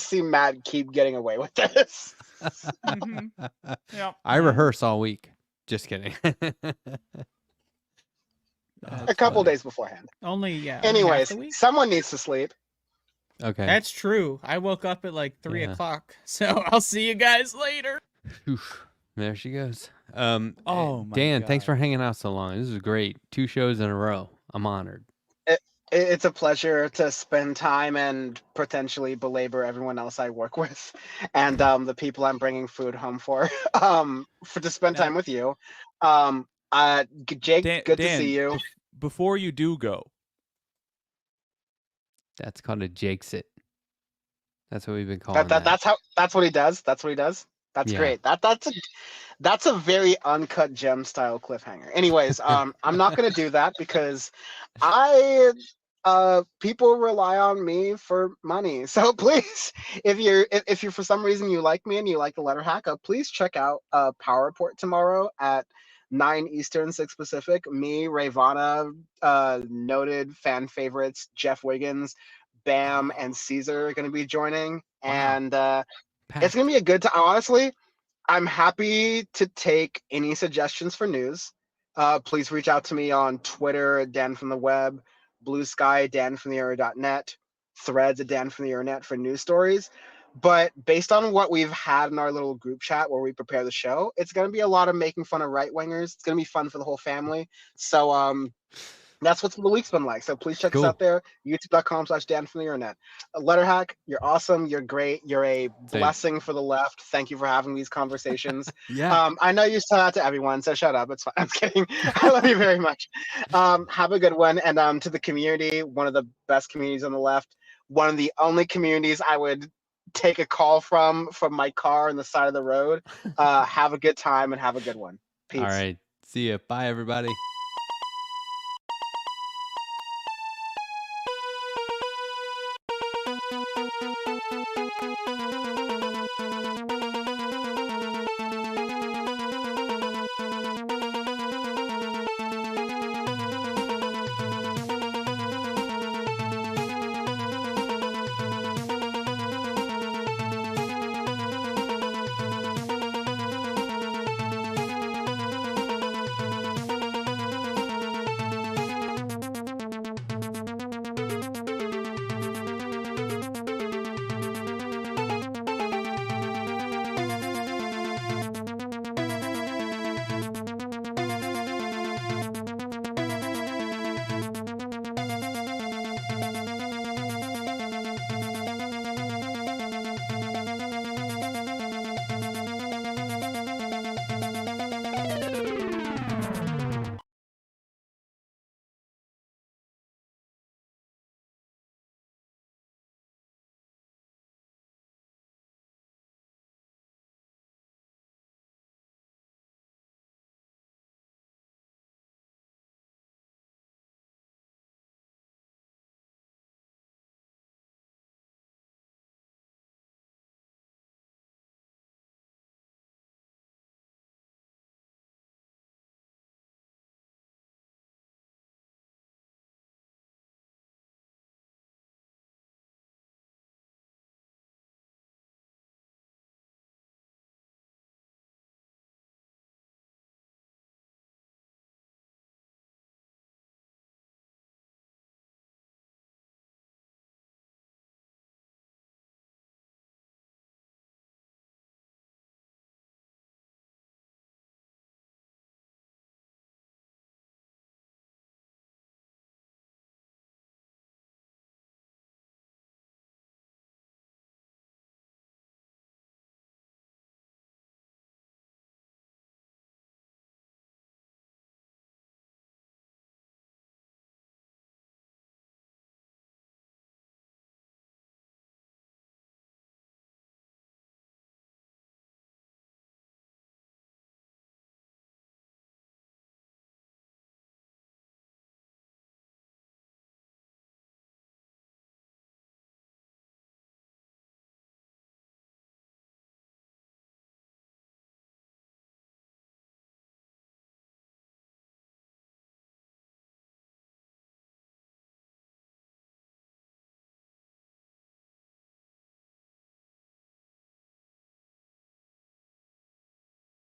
see Matt keep getting away with this. Mhm. Yeah. I rehearse all week. Just kidding. A couple days beforehand. Only half Anyways, the week? someone needs to sleep. Okay. That's true. I woke up at like 3 Yeah. o'clock. So I'll see you guys later. Oof. There she goes. Oh my Dan, thanks God. for hanging out so long. This is great. 2 shows in a row. I'm honored. It's a pleasure to spend time and potentially belabor everyone else I work with, and the people I'm bringing food home for to spend Now- time with you. Jake, good to see you. Before you do go, That's called a Jake's it. That's what we've been calling that. That's what he does. That's what he does. That's Yeah. great. That's a very uncut gem style cliffhanger. Anyways, I'm not gonna do that because people rely on me for money. So please, if you're for some reason you like me and you like the Letterhack, please check out Power Report tomorrow at 9 Eastern, 6 Pacific. Me, Ravana, noted fan favorites Jeff Wiggins, Bam, and Caesar are going to be joining, and it's going to be a good time. Honestly, I'm happy to take any suggestions for news. Please reach out to me on Twitter, Dan from the Web, Blue Sky, danfromtheera.net, Threads at Dan from the Internet for news stories. But based on what we've had in our little group chat where we prepare the show, it's going to be a lot of making fun of right-wingers. It's going to be fun for the whole family. So that's what the week's been like. So please check us out there, youtube.com/danfromtheinternet. Letterhack, you're awesome. You're great. You're a blessing for the left. Thank you for having these conversations. Yeah. I know you shout out to everyone, so shut up. It's fine. I'm kidding. I love you very much. Have a good one. And to the community, one of the best communities on the left, one of the only communities I would take a call from my car on the side of the road. Have a good time and have a good one. Peace. All right. See ya. Bye, everybody.